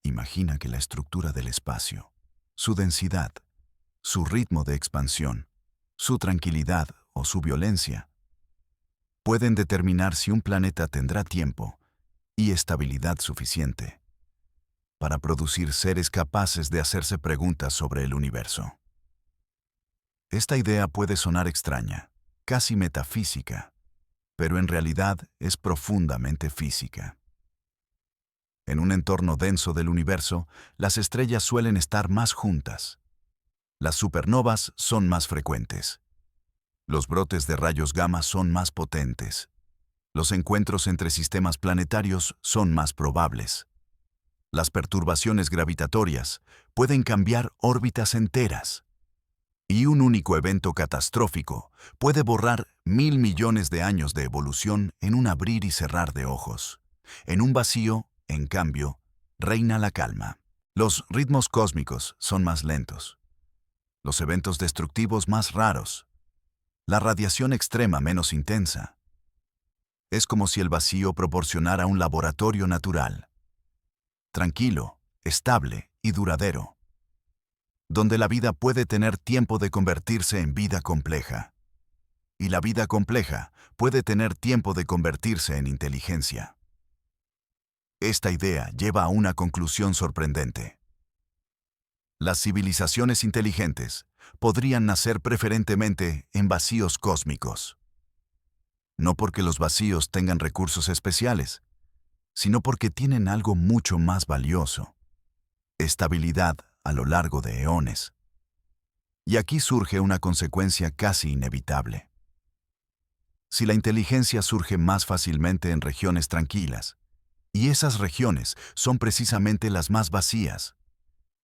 Imagina que la estructura del espacio, su densidad, su ritmo de expansión, su tranquilidad o su violencia, pueden determinar si un planeta tendrá tiempo y estabilidad suficiente para producir seres capaces de hacerse preguntas sobre el universo. Esta idea puede sonar extraña, casi metafísica, pero en realidad es profundamente física. En un entorno denso del universo, las estrellas suelen estar más juntas. Las supernovas son más frecuentes. Los brotes de rayos gamma son más potentes. Los encuentros entre sistemas planetarios son más probables. Las perturbaciones gravitatorias pueden cambiar órbitas enteras. Y un único evento catastrófico puede borrar 1.000 millones de años de evolución en un abrir y cerrar de ojos. En un vacío, en cambio, reina la calma. Los ritmos cósmicos son más lentos. Los eventos destructivos más raros. La radiación extrema menos intensa. Es como si el vacío proporcionara un laboratorio natural. Tranquilo, estable y duradero, donde la vida puede tener tiempo de convertirse en vida compleja, y la vida compleja puede tener tiempo de convertirse en inteligencia. Esta idea lleva a una conclusión sorprendente. Las civilizaciones inteligentes podrían nacer preferentemente en vacíos cósmicos. No porque los vacíos tengan recursos especiales, sino porque tienen algo mucho más valioso: estabilidad a lo largo de eones. Y aquí surge una consecuencia casi inevitable. Si la inteligencia surge más fácilmente en regiones tranquilas, y esas regiones son precisamente las más vacías,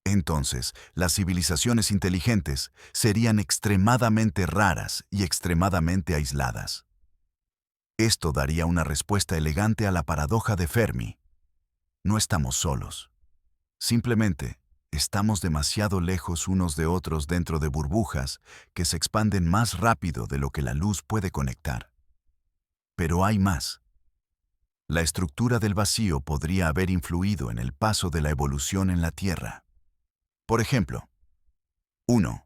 entonces las civilizaciones inteligentes serían extremadamente raras y extremadamente aisladas. Esto daría una respuesta elegante a la paradoja de Fermi. No estamos solos. Simplemente estamos demasiado lejos unos de otros dentro de burbujas que se expanden más rápido de lo que la luz puede conectar. Pero hay más. La estructura del vacío podría haber influido en el paso de la evolución en la Tierra. Por ejemplo, 1.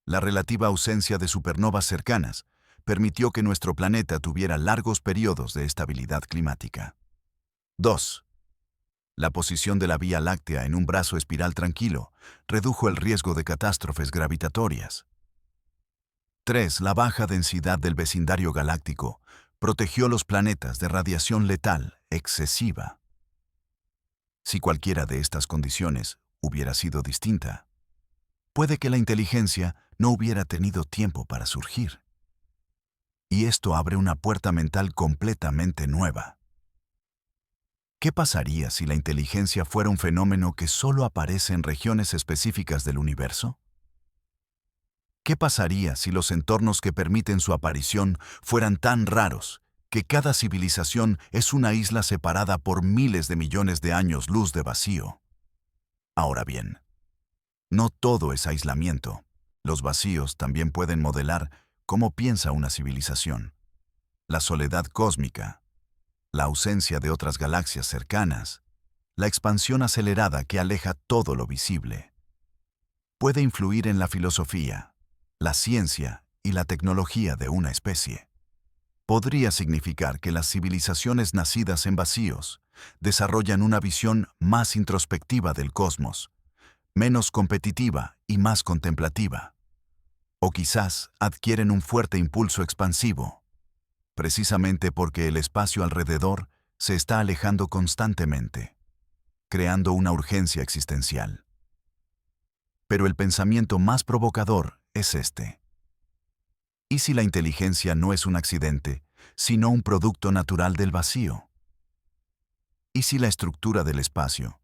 La relativa ausencia de supernovas cercanas permitió que nuestro planeta tuviera largos periodos de estabilidad climática. 2. La posición de la Vía Láctea en un brazo espiral tranquilo redujo el riesgo de catástrofes gravitatorias. 3. La baja densidad del vecindario galáctico protegió los planetas de radiación letal excesiva. Si cualquiera de estas condiciones hubiera sido distinta, puede que la inteligencia no hubiera tenido tiempo para surgir. Y esto abre una puerta mental completamente nueva. ¿Qué pasaría si la inteligencia fuera un fenómeno que solo aparece en regiones específicas del universo? ¿Qué pasaría si los entornos que permiten su aparición fueran tan raros que cada civilización es una isla separada por miles de millones de años luz de vacío? Ahora bien, no todo es aislamiento. Los vacíos también pueden modelar cómo piensa una civilización. La soledad cósmica, la ausencia de otras galaxias cercanas, la expansión acelerada que aleja todo lo visible. Puede influir en la filosofía, la ciencia y la tecnología de una especie. Podría significar que las civilizaciones nacidas en vacíos desarrollan una visión más introspectiva del cosmos, menos competitiva y más contemplativa. O quizás adquieren un fuerte impulso expansivo, precisamente porque el espacio alrededor se está alejando constantemente, creando una urgencia existencial. Pero el pensamiento más provocador es este. ¿Y si la inteligencia no es un accidente, sino un producto natural del vacío? ¿Y si la estructura del espacio,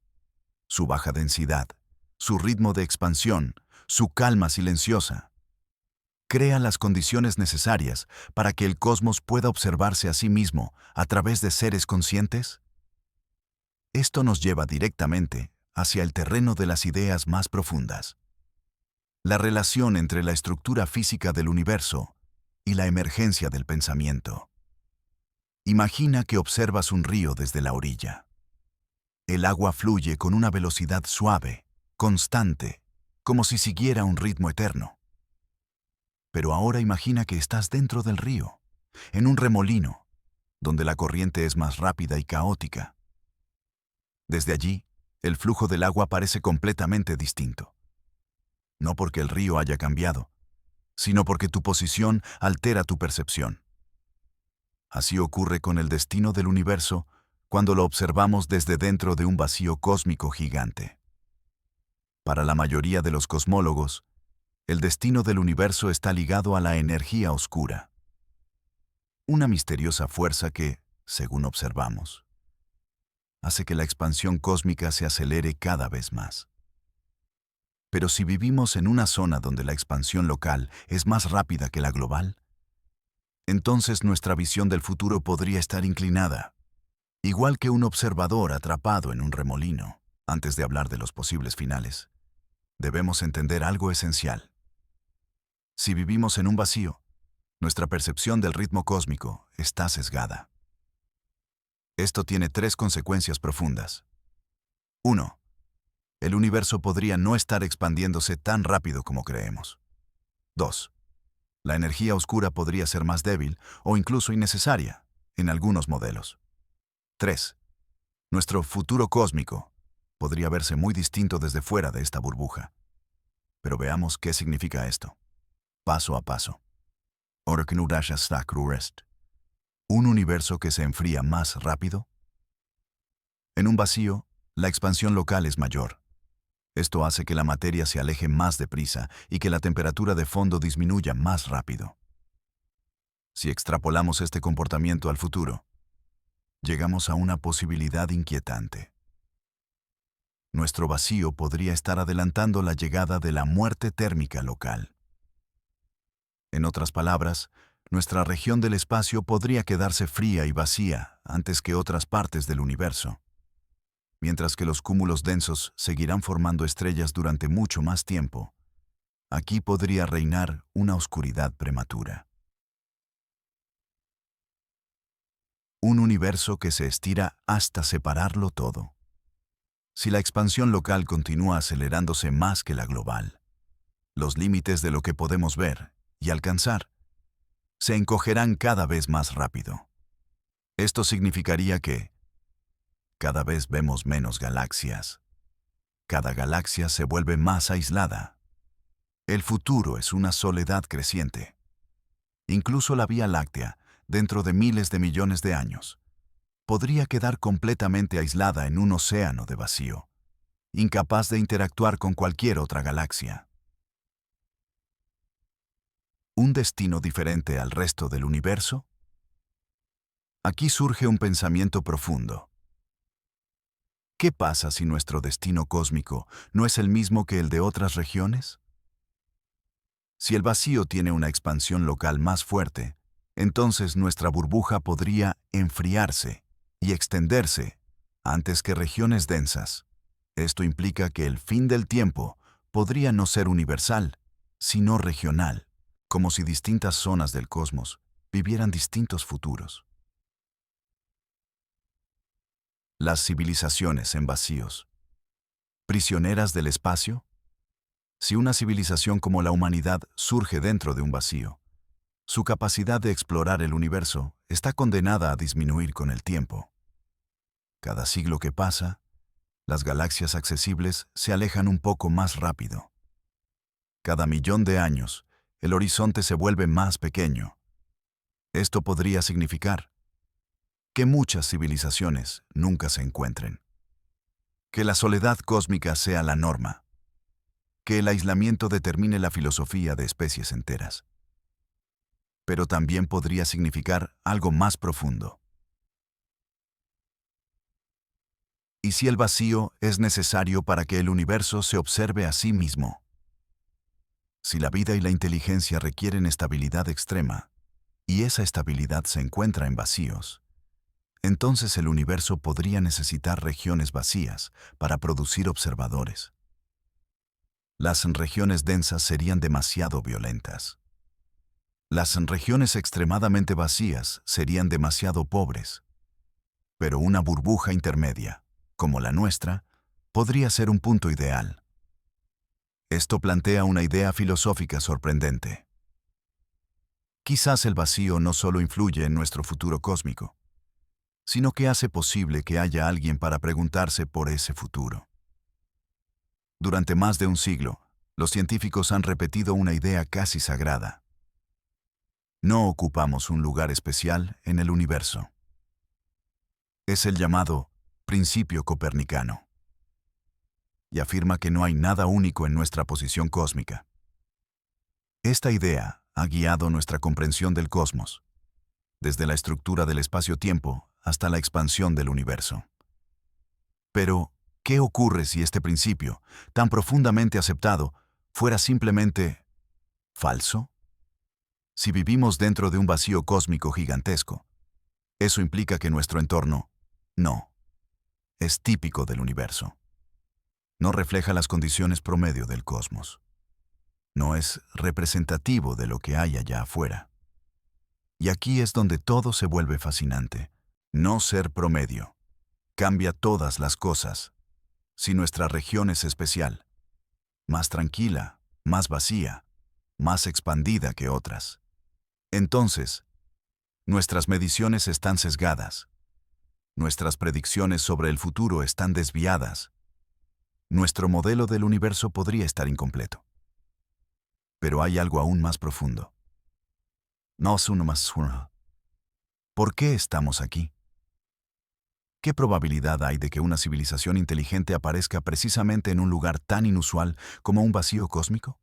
su baja densidad, su ritmo de expansión, su calma silenciosa, crea las condiciones necesarias para que el cosmos pueda observarse a sí mismo a través de seres conscientes? Esto nos lleva directamente hacia el terreno de las ideas más profundas. La relación entre la estructura física del universo y la emergencia del pensamiento. Imagina que observas un río desde la orilla. El agua fluye con una velocidad suave, constante, como si siguiera un ritmo eterno. Pero ahora imagina que estás dentro del río, en un remolino, donde la corriente es más rápida y caótica. Desde allí, el flujo del agua parece completamente distinto. No porque el río haya cambiado, sino porque tu posición altera tu percepción. Así ocurre con el destino del universo cuando lo observamos desde dentro de un vacío cósmico gigante. Para la mayoría de los cosmólogos, el destino del universo está ligado a la energía oscura, una misteriosa fuerza que, según observamos, hace que la expansión cósmica se acelere cada vez más. Pero si vivimos en una zona donde la expansión local es más rápida que la global, entonces nuestra visión del futuro podría estar inclinada, igual que un observador atrapado en un remolino. Antes de hablar de los posibles finales, debemos entender algo esencial. Si vivimos en un vacío, nuestra percepción del ritmo cósmico está sesgada. Esto tiene tres consecuencias profundas. 1. El universo podría no estar expandiéndose tan rápido como creemos. 2. La energía oscura podría ser más débil o incluso innecesaria en algunos modelos. 3. Nuestro futuro cósmico podría verse muy distinto desde fuera de esta burbuja. Pero veamos qué significa esto. Paso a paso. ¿Un universo que se enfría más rápido? En un vacío, la expansión local es mayor. Esto hace que la materia se aleje más deprisa y que la temperatura de fondo disminuya más rápido. Si extrapolamos este comportamiento al futuro, llegamos a una posibilidad inquietante. Nuestro vacío podría estar adelantando la llegada de la muerte térmica local. En otras palabras, nuestra región del espacio podría quedarse fría y vacía antes que otras partes del universo, mientras que los cúmulos densos seguirán formando estrellas durante mucho más tiempo. Aquí podría reinar una oscuridad prematura. Un universo que se estira hasta separarlo todo. Si la expansión local continúa acelerándose más que la global, los límites de lo que podemos ver y alcanzar se encogerán cada vez más rápido. Esto significaría que cada vez vemos menos galaxias. Cada galaxia se vuelve más aislada. El futuro es una soledad creciente. Incluso la Vía Láctea, dentro de miles de millones de años, podría quedar completamente aislada en un océano de vacío, incapaz de interactuar con cualquier otra galaxia. ¿Un destino diferente al resto del universo? Aquí surge un pensamiento profundo. ¿Qué pasa si nuestro destino cósmico no es el mismo que el de otras regiones? Si el vacío tiene una expansión local más fuerte, entonces nuestra burbuja podría enfriarse y extenderse antes que regiones densas. Esto implica que el fin del tiempo podría no ser universal, sino regional, como si distintas zonas del cosmos vivieran distintos futuros. Las civilizaciones en vacíos. ¿Prisioneras del espacio? Si una civilización como la humanidad surge dentro de un vacío, su capacidad de explorar el universo está condenada a disminuir con el tiempo. Cada siglo que pasa, las galaxias accesibles se alejan un poco más rápido. Cada millón de años, el horizonte se vuelve más pequeño. Esto podría significar que muchas civilizaciones nunca se encuentren, que la soledad cósmica sea la norma, que el aislamiento determine la filosofía de especies enteras. Pero también podría significar algo más profundo. ¿Y si el vacío es necesario para que el universo se observe a sí mismo? Si la vida y la inteligencia requieren estabilidad extrema, y esa estabilidad se encuentra en vacíos, entonces el universo podría necesitar regiones vacías para producir observadores. Las regiones densas serían demasiado violentas. Las regiones extremadamente vacías serían demasiado pobres. Pero una burbuja intermedia, como la nuestra, podría ser un punto ideal. Esto plantea una idea filosófica sorprendente. Quizás el vacío no solo influye en nuestro futuro cósmico, sino que hace posible que haya alguien para preguntarse por ese futuro. Durante más de un siglo, los científicos han repetido una idea casi sagrada. No ocupamos un lugar especial en el universo. Es el llamado principio copernicano, y afirma que no hay nada único en nuestra posición cósmica. Esta idea ha guiado nuestra comprensión del cosmos, desde la estructura del espacio-tiempo hasta la expansión del universo. Pero, ¿qué ocurre si este principio, tan profundamente aceptado, fuera simplemente falso? Si vivimos dentro de un vacío cósmico gigantesco, eso implica que nuestro entorno no es típico del universo. No refleja las condiciones promedio del cosmos. No es representativo de lo que hay allá afuera. Y aquí es donde todo se vuelve fascinante. No ser promedio cambia todas las cosas. si nuestra región es especial, más tranquila, más vacía, más expandida que otras. Entonces, nuestras mediciones están sesgadas, nuestras predicciones sobre el futuro están desviadas, nuestro modelo del universo podría estar incompleto. Pero hay algo aún más profundo. ¿Por qué estamos aquí? ¿Qué probabilidad hay de que una civilización inteligente aparezca precisamente en un lugar tan inusual como un vacío cósmico?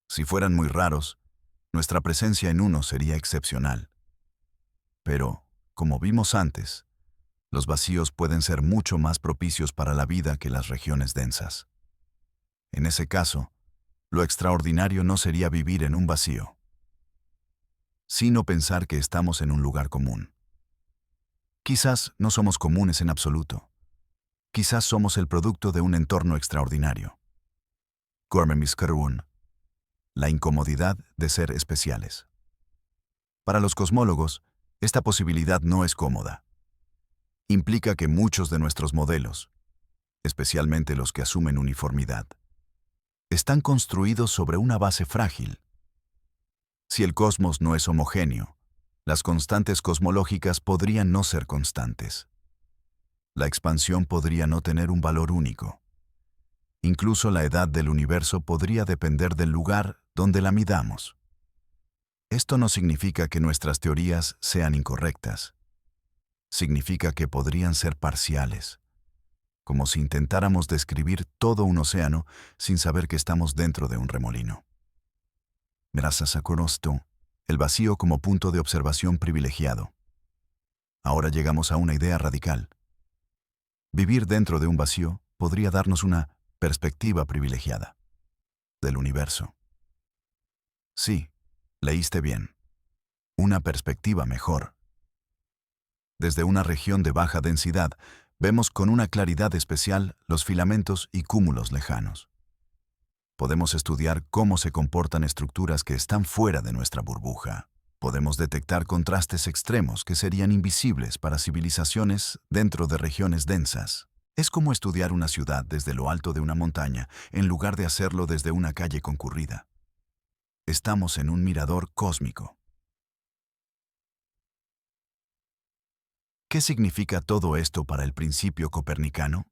Si fueran muy raros, nuestra presencia en uno sería excepcional. Pero, como vimos antes, los vacíos pueden ser mucho más propicios para la vida que las regiones densas. En ese caso, lo extraordinario no sería vivir en un vacío, sino pensar que estamos en un lugar común. Quizás no somos comunes en absoluto. Quizás somos el producto de un entorno extraordinario. La incomodidad de ser especiales. Para los cosmólogos, esta posibilidad no es cómoda. Implica que muchos de nuestros modelos, especialmente los que asumen uniformidad, están construidos sobre una base frágil. Si el cosmos no es homogéneo, las constantes cosmológicas podrían no ser constantes. La expansión podría no tener un valor único. Incluso la edad del universo podría depender del lugar donde la midamos. Esto no significa que nuestras teorías sean incorrectas. Significa que podrían ser parciales, como si intentáramos describir todo un océano sin saber que estamos dentro de un remolino. Gracias a Crosto, el vacío como punto de observación privilegiado. Ahora llegamos a una idea radical. Vivir dentro de un vacío podría darnos una perspectiva privilegiada del universo. Sí, leíste bien. Una perspectiva mejor. Desde una región de baja densidad, vemos con una claridad especial los filamentos y cúmulos lejanos. Podemos estudiar cómo se comportan estructuras que están fuera de nuestra burbuja. Podemos detectar contrastes extremos que serían invisibles para civilizaciones dentro de regiones densas. Es como estudiar una ciudad desde lo alto de una montaña, en lugar de hacerlo desde una calle concurrida. Estamos en un mirador cósmico. ¿Qué significa todo esto para el principio copernicano?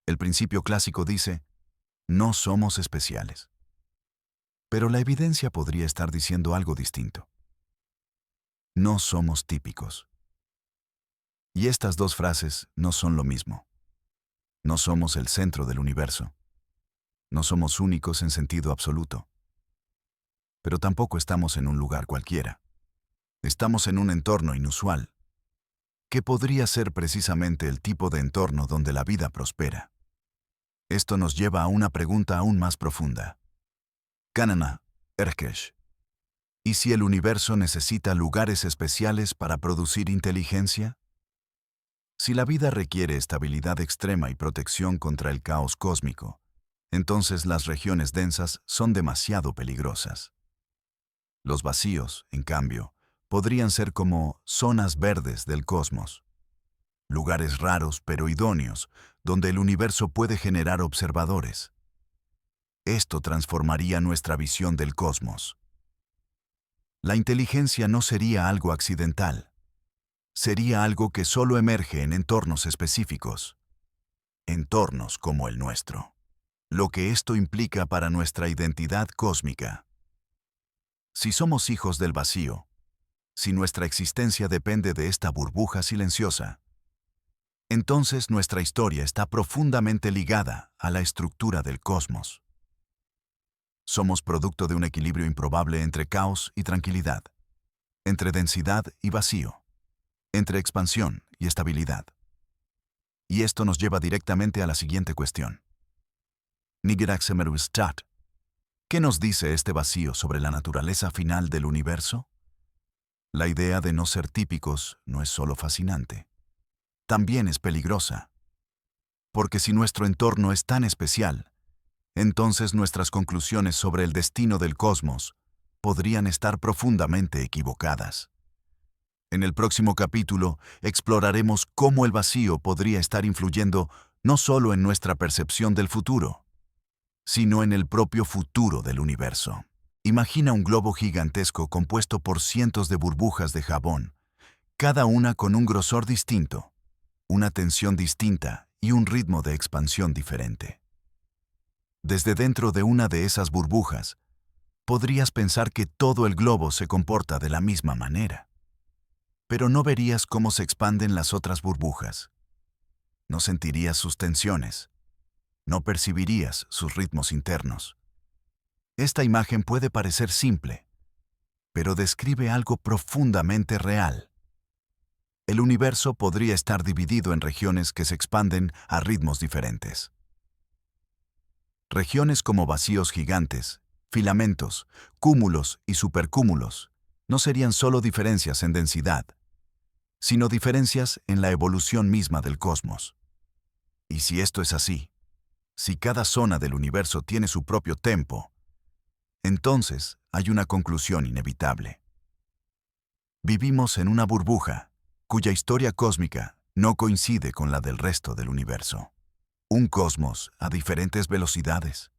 El principio clásico dice: no somos especiales. Pero la evidencia podría estar diciendo algo distinto. No somos típicos. Y estas dos frases no son lo mismo. No somos el centro del universo. No somos únicos en sentido absoluto. Pero tampoco estamos en un lugar cualquiera. Estamos en un entorno inusual, que podría ser precisamente el tipo de entorno donde la vida prospera. Esto nos lleva a una pregunta aún más profunda. Kanana, Erkesh. ¿Y si el universo necesita lugares especiales para producir inteligencia? Si la vida requiere estabilidad extrema y protección contra el caos cósmico, entonces las regiones densas son demasiado peligrosas. Los vacíos, en cambio, podrían ser como zonas verdes del cosmos. Lugares raros pero idóneos, donde el universo puede generar observadores. Esto transformaría nuestra visión del cosmos. La inteligencia no sería algo accidental. Sería algo que solo emerge en entornos específicos. Entornos como el nuestro. Lo que esto implica para nuestra identidad cósmica. Si somos hijos del vacío, si nuestra existencia depende de esta burbuja silenciosa, entonces nuestra historia está profundamente ligada a la estructura del cosmos. Somos producto de un equilibrio improbable entre caos y tranquilidad, entre densidad y vacío, entre expansión y estabilidad. Y esto nos lleva directamente a la siguiente cuestión. ¿Qué nos dice este vacío sobre la naturaleza final del universo? La idea de no ser típicos no es solo fascinante. También es peligrosa. Porque si nuestro entorno es tan especial, entonces nuestras conclusiones sobre el destino del cosmos podrían estar profundamente equivocadas. En el próximo capítulo exploraremos cómo el vacío podría estar influyendo no solo en nuestra percepción del futuro, sino en el propio futuro del universo. Imagina un globo gigantesco compuesto por cientos de burbujas de jabón, cada una con un grosor distinto, una tensión distinta y un ritmo de expansión diferente. Desde dentro de una de esas burbujas, podrías pensar que todo el globo se comporta de la misma manera. Pero no verías cómo se expanden las otras burbujas. No sentirías sus tensiones. No percibirías sus ritmos internos. Esta imagen puede parecer simple, pero describe algo profundamente real. El universo podría estar dividido en regiones que se expanden a ritmos diferentes. Regiones como vacíos gigantes, filamentos, cúmulos y supercúmulos no serían solo diferencias en densidad, sino diferencias en la evolución misma del cosmos. Y si esto es así, si cada zona del universo tiene su propio tempo, entonces hay una conclusión inevitable. Vivimos en una burbuja cuya historia cósmica no coincide con la del resto del universo. Un cosmos a diferentes velocidades.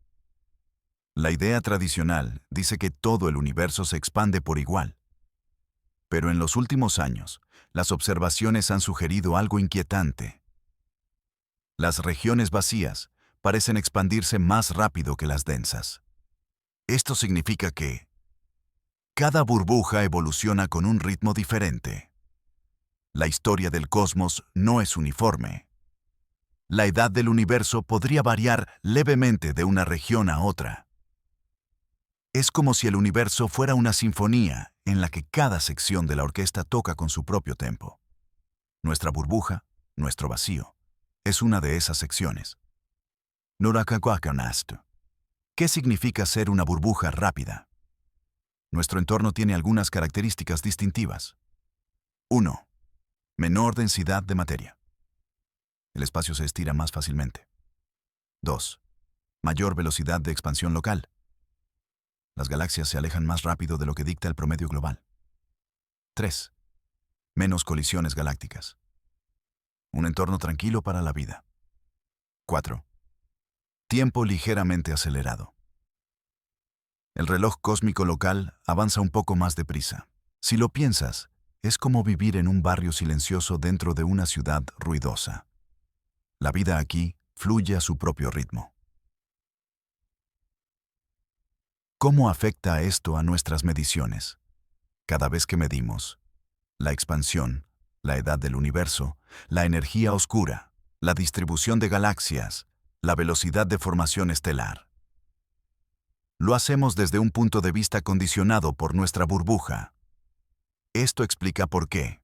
La idea tradicional dice que todo el universo se expande por igual. Pero en los últimos años, las observaciones han sugerido algo inquietante. Las regiones vacías parecen expandirse más rápido que las densas. Esto significa que cada burbuja evoluciona con un ritmo diferente. La historia del cosmos no es uniforme. La edad del universo podría variar levemente de una región a otra. Es como si el universo fuera una sinfonía en la que cada sección de la orquesta toca con su propio tempo. Nuestra burbuja, nuestro vacío, es una de esas secciones. Nurakagwakanastu. ¿Qué significa ser una burbuja rápida? Nuestro entorno tiene algunas características distintivas. 1. Menor densidad de materia. El espacio se estira más fácilmente. 2. Mayor velocidad de expansión local. Las galaxias se alejan más rápido de lo que dicta el promedio global. 3. Menos colisiones galácticas. Un entorno tranquilo para la vida. 4. Tiempo ligeramente acelerado. El reloj cósmico local avanza un poco más deprisa. Si lo piensas, es como vivir en un barrio silencioso dentro de una ciudad ruidosa. La vida aquí fluye a su propio ritmo. ¿Cómo afecta esto a nuestras mediciones? Cada vez que medimos la expansión, la edad del universo, la energía oscura, la distribución de galaxias, la velocidad de formación estelar. Lo hacemos desde un punto de vista condicionado por nuestra burbuja. Esto explica por qué.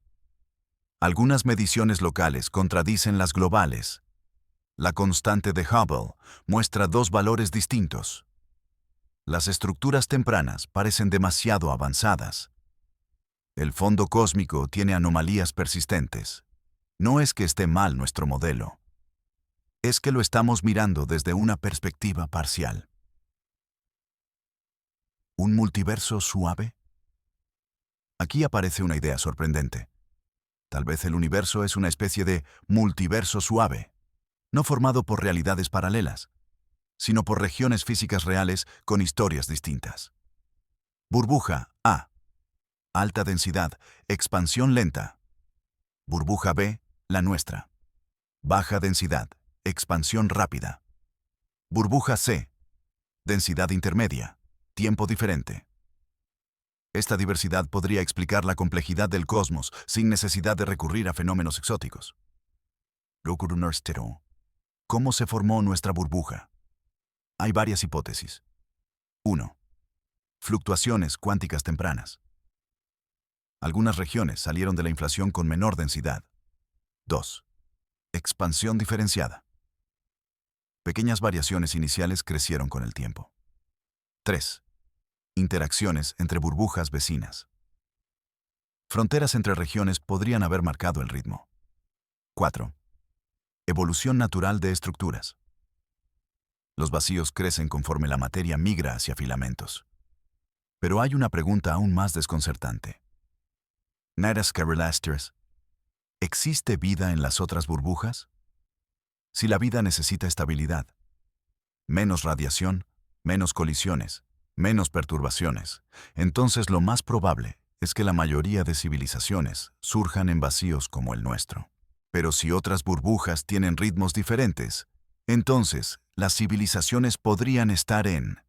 Algunas mediciones locales contradicen las globales. La constante de Hubble muestra dos valores distintos. Las estructuras tempranas parecen demasiado avanzadas. El fondo cósmico tiene anomalías persistentes. No es que esté mal nuestro modelo. Es que lo estamos mirando desde una perspectiva parcial. ¿Un multiverso suave? Aquí aparece una idea sorprendente. Tal vez el universo es una especie de multiverso suave, no formado por realidades paralelas, sino por regiones físicas reales con historias distintas. Burbuja A. Alta densidad, expansión lenta. Burbuja B, la nuestra. Baja densidad, expansión rápida. Burbuja C. Densidad intermedia, tiempo diferente. Esta diversidad podría explicar la complejidad del cosmos sin necesidad de recurrir a fenómenos exóticos. ¿Cómo se formó nuestra burbuja? Hay varias hipótesis. 1. Fluctuaciones cuánticas tempranas. Algunas regiones salieron de la inflación con menor densidad. 2. Expansión diferenciada. Pequeñas variaciones iniciales crecieron con el tiempo. 3. Interacciones entre burbujas vecinas. Fronteras entre regiones podrían haber marcado el ritmo. 4. Evolución natural de estructuras. Los vacíos crecen conforme la materia migra hacia filamentos. Pero hay una pregunta aún más desconcertante. ¿Existe vida en las otras burbujas? Si la vida necesita estabilidad, menos radiación, menos colisiones, menos perturbaciones, entonces lo más probable es que la mayoría de civilizaciones surjan en vacíos como el nuestro. Pero si otras burbujas tienen ritmos diferentes, entonces las civilizaciones podrían estar en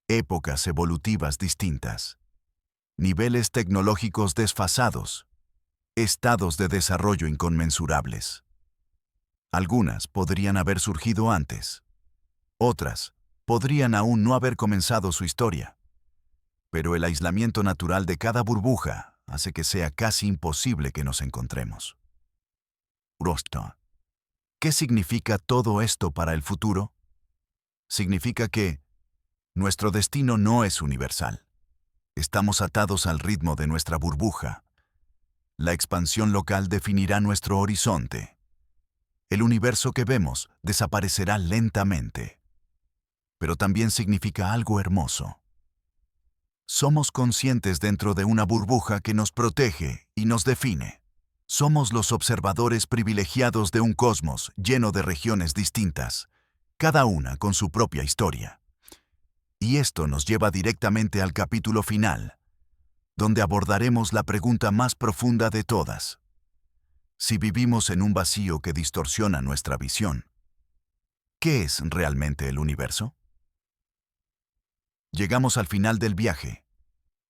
épocas evolutivas distintas, niveles tecnológicos desfasados, estados de desarrollo inconmensurables. Algunas podrían haber surgido antes, otras podrían aún no haber comenzado su historia. Pero el aislamiento natural de cada burbuja hace que sea casi imposible que nos encontremos. Rosto. ¿Qué significa todo esto para el futuro? Significa que nuestro destino no es universal. Estamos atados al ritmo de nuestra burbuja. La expansión local definirá nuestro horizonte. El universo que vemos desaparecerá lentamente. Pero también significa algo hermoso. Somos conscientes dentro de una burbuja que nos protege y nos define. Somos los observadores privilegiados de un cosmos lleno de regiones distintas, cada una con su propia historia. Y esto nos lleva directamente al capítulo final, donde abordaremos la pregunta más profunda de todas. Si vivimos en un vacío que distorsiona nuestra visión, ¿qué es realmente el universo? Llegamos al final del viaje,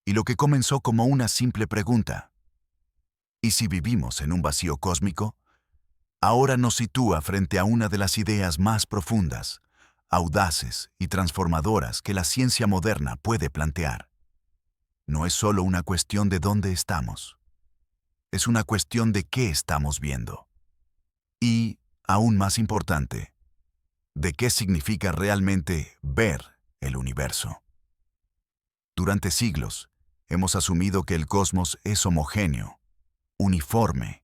y lo que comenzó como una simple pregunta, ¿y si vivimos en un vacío cósmico?, ahora nos sitúa frente a una de las ideas más profundas, audaces y transformadoras que la ciencia moderna puede plantear. No es solo una cuestión de dónde estamos, es una cuestión de qué estamos viendo. Y, aún más importante, de qué significa realmente ver el universo. Durante siglos, hemos asumido que el cosmos es homogéneo, uniforme,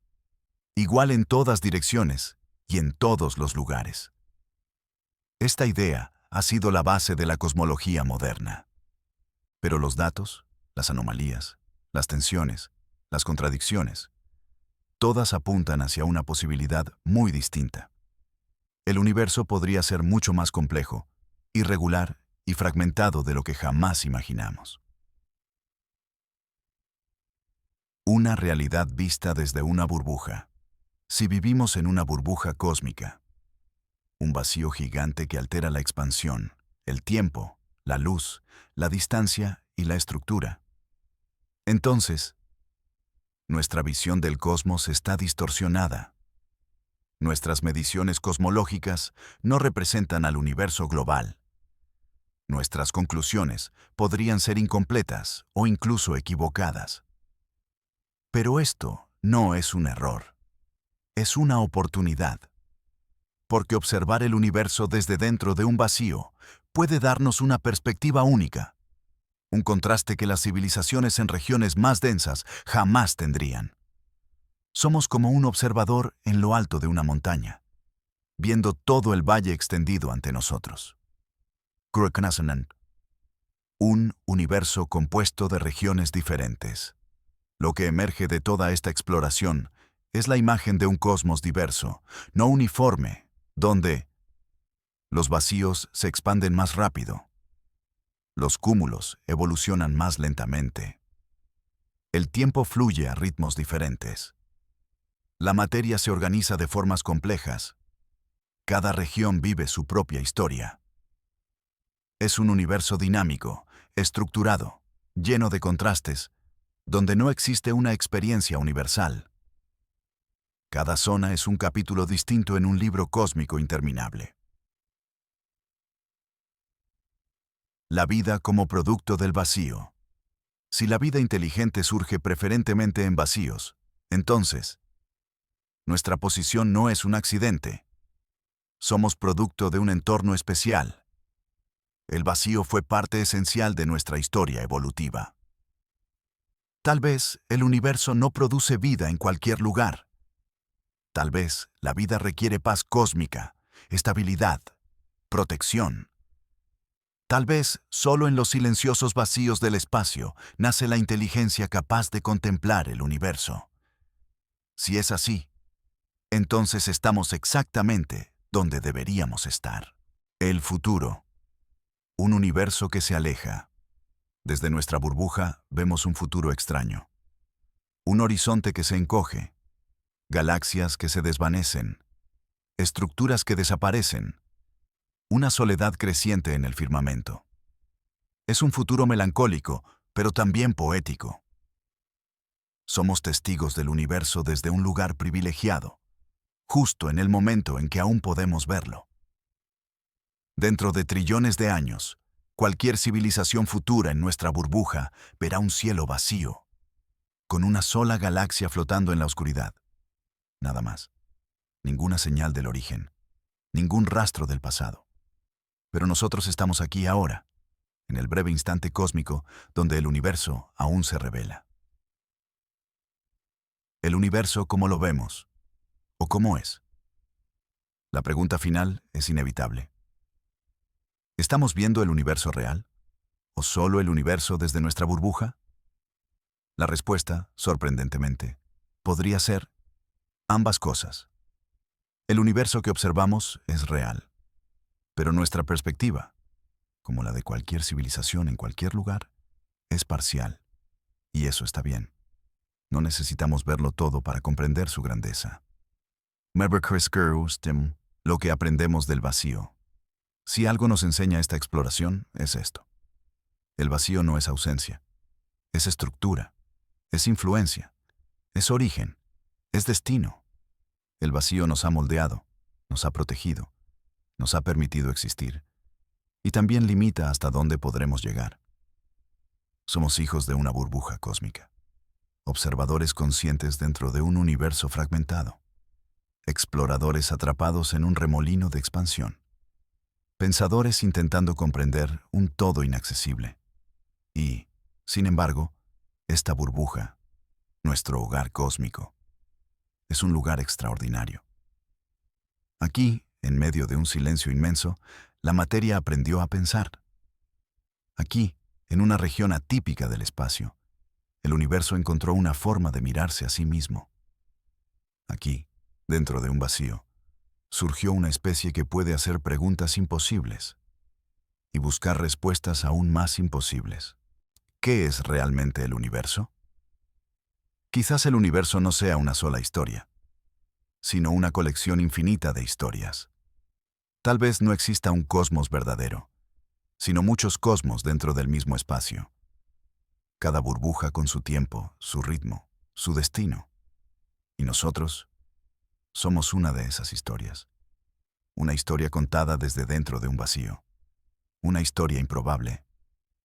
igual en todas direcciones y en todos los lugares. Esta idea ha sido la base de la cosmología moderna. Pero los datos, las anomalías, las tensiones, las contradicciones, todas apuntan hacia una posibilidad muy distinta. El universo podría ser mucho más complejo, irregular y fragmentado de lo que jamás imaginamos. Una realidad vista desde una burbuja. Si vivimos en una burbuja cósmica, un vacío gigante que altera la expansión, el tiempo, la luz, la distancia y la estructura, entonces, nuestra visión del cosmos está distorsionada. Nuestras mediciones cosmológicas no representan al universo global. Nuestras conclusiones podrían ser incompletas o incluso equivocadas. Pero esto no es un error. Es una oportunidad. Porque observar el universo desde dentro de un vacío puede darnos una perspectiva única. Un contraste que las civilizaciones en regiones más densas jamás tendrían. Somos como un observador en lo alto de una montaña, viendo todo el valle extendido ante nosotros. Un universo compuesto de regiones diferentes. Lo que emerge de toda esta exploración es la imagen de un cosmos diverso, no uniforme, donde los vacíos se expanden más rápido. Los cúmulos evolucionan más lentamente. El tiempo fluye a ritmos diferentes. La materia se organiza de formas complejas. Cada región vive su propia historia. Es un universo dinámico, estructurado, lleno de contrastes, donde no existe una experiencia universal. Cada zona es un capítulo distinto en un libro cósmico interminable. La vida como producto del vacío. Si la vida inteligente surge preferentemente en vacíos, entonces, nuestra posición no es un accidente. Somos producto de un entorno especial. El vacío fue parte esencial de nuestra historia evolutiva. Tal vez el universo no produce vida en cualquier lugar. Tal vez la vida requiere paz cósmica, estabilidad, protección. Tal vez solo en los silenciosos vacíos del espacio nace la inteligencia capaz de contemplar el universo. Si es así, entonces estamos exactamente donde deberíamos estar. El futuro. Un universo que se aleja. Desde nuestra burbuja vemos un futuro extraño. Un horizonte que se encoge. Galaxias que se desvanecen. Estructuras que desaparecen. Una soledad creciente en el firmamento. Es un futuro melancólico, pero también poético. Somos testigos del universo desde un lugar privilegiado, justo en el momento en que aún podemos verlo. Dentro de trillones de años, cualquier civilización futura en nuestra burbuja verá un cielo vacío, con una sola galaxia flotando en la oscuridad. Nada más. Ninguna señal del origen, ningún rastro del pasado. Pero nosotros estamos aquí ahora, en el breve instante cósmico donde el universo aún se revela. El universo como lo vemos, o cómo es. La pregunta final es inevitable. ¿Estamos viendo el universo real? ¿O solo el universo desde nuestra burbuja? La respuesta, sorprendentemente, podría ser ambas cosas. El universo que observamos es real, pero nuestra perspectiva, como la de cualquier civilización en cualquier lugar, es parcial. Y eso está bien. No necesitamos verlo todo para comprender su grandeza. Lo que aprendemos del vacío. Si algo nos enseña esta exploración, es esto. El vacío no es ausencia. Es estructura. Es influencia. Es origen. Es destino. El vacío nos ha moldeado, nos ha protegido, nos ha permitido existir, y también limita hasta dónde podremos llegar. Somos hijos de una burbuja cósmica, observadores conscientes dentro de un universo fragmentado, exploradores atrapados en un remolino de expansión, pensadores intentando comprender un todo inaccesible. Y, sin embargo, esta burbuja, nuestro hogar cósmico, es un lugar extraordinario. Aquí, en medio de un silencio inmenso, la materia aprendió a pensar. Aquí, en una región atípica del espacio, el universo encontró una forma de mirarse a sí mismo. Aquí, dentro de un vacío, surgió una especie que puede hacer preguntas imposibles y buscar respuestas aún más imposibles. ¿Qué es realmente el universo? Quizás el universo no sea una sola historia, sino una colección infinita de historias. Tal vez no exista un cosmos verdadero, sino muchos cosmos dentro del mismo espacio. Cada burbuja con su tiempo, su ritmo, su destino. Y nosotros somos una de esas historias. Una historia contada desde dentro de un vacío. Una historia improbable.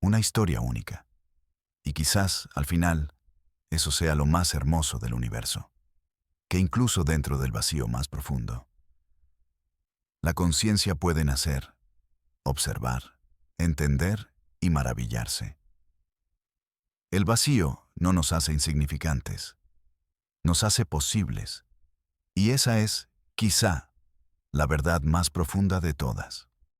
Una historia única. Y quizás, al final, eso sea lo más hermoso del universo, que incluso dentro del vacío más profundo, la conciencia puede nacer, observar, entender y maravillarse. El vacío no nos hace insignificantes, nos hace posibles, y esa es, quizá, la verdad más profunda de todas.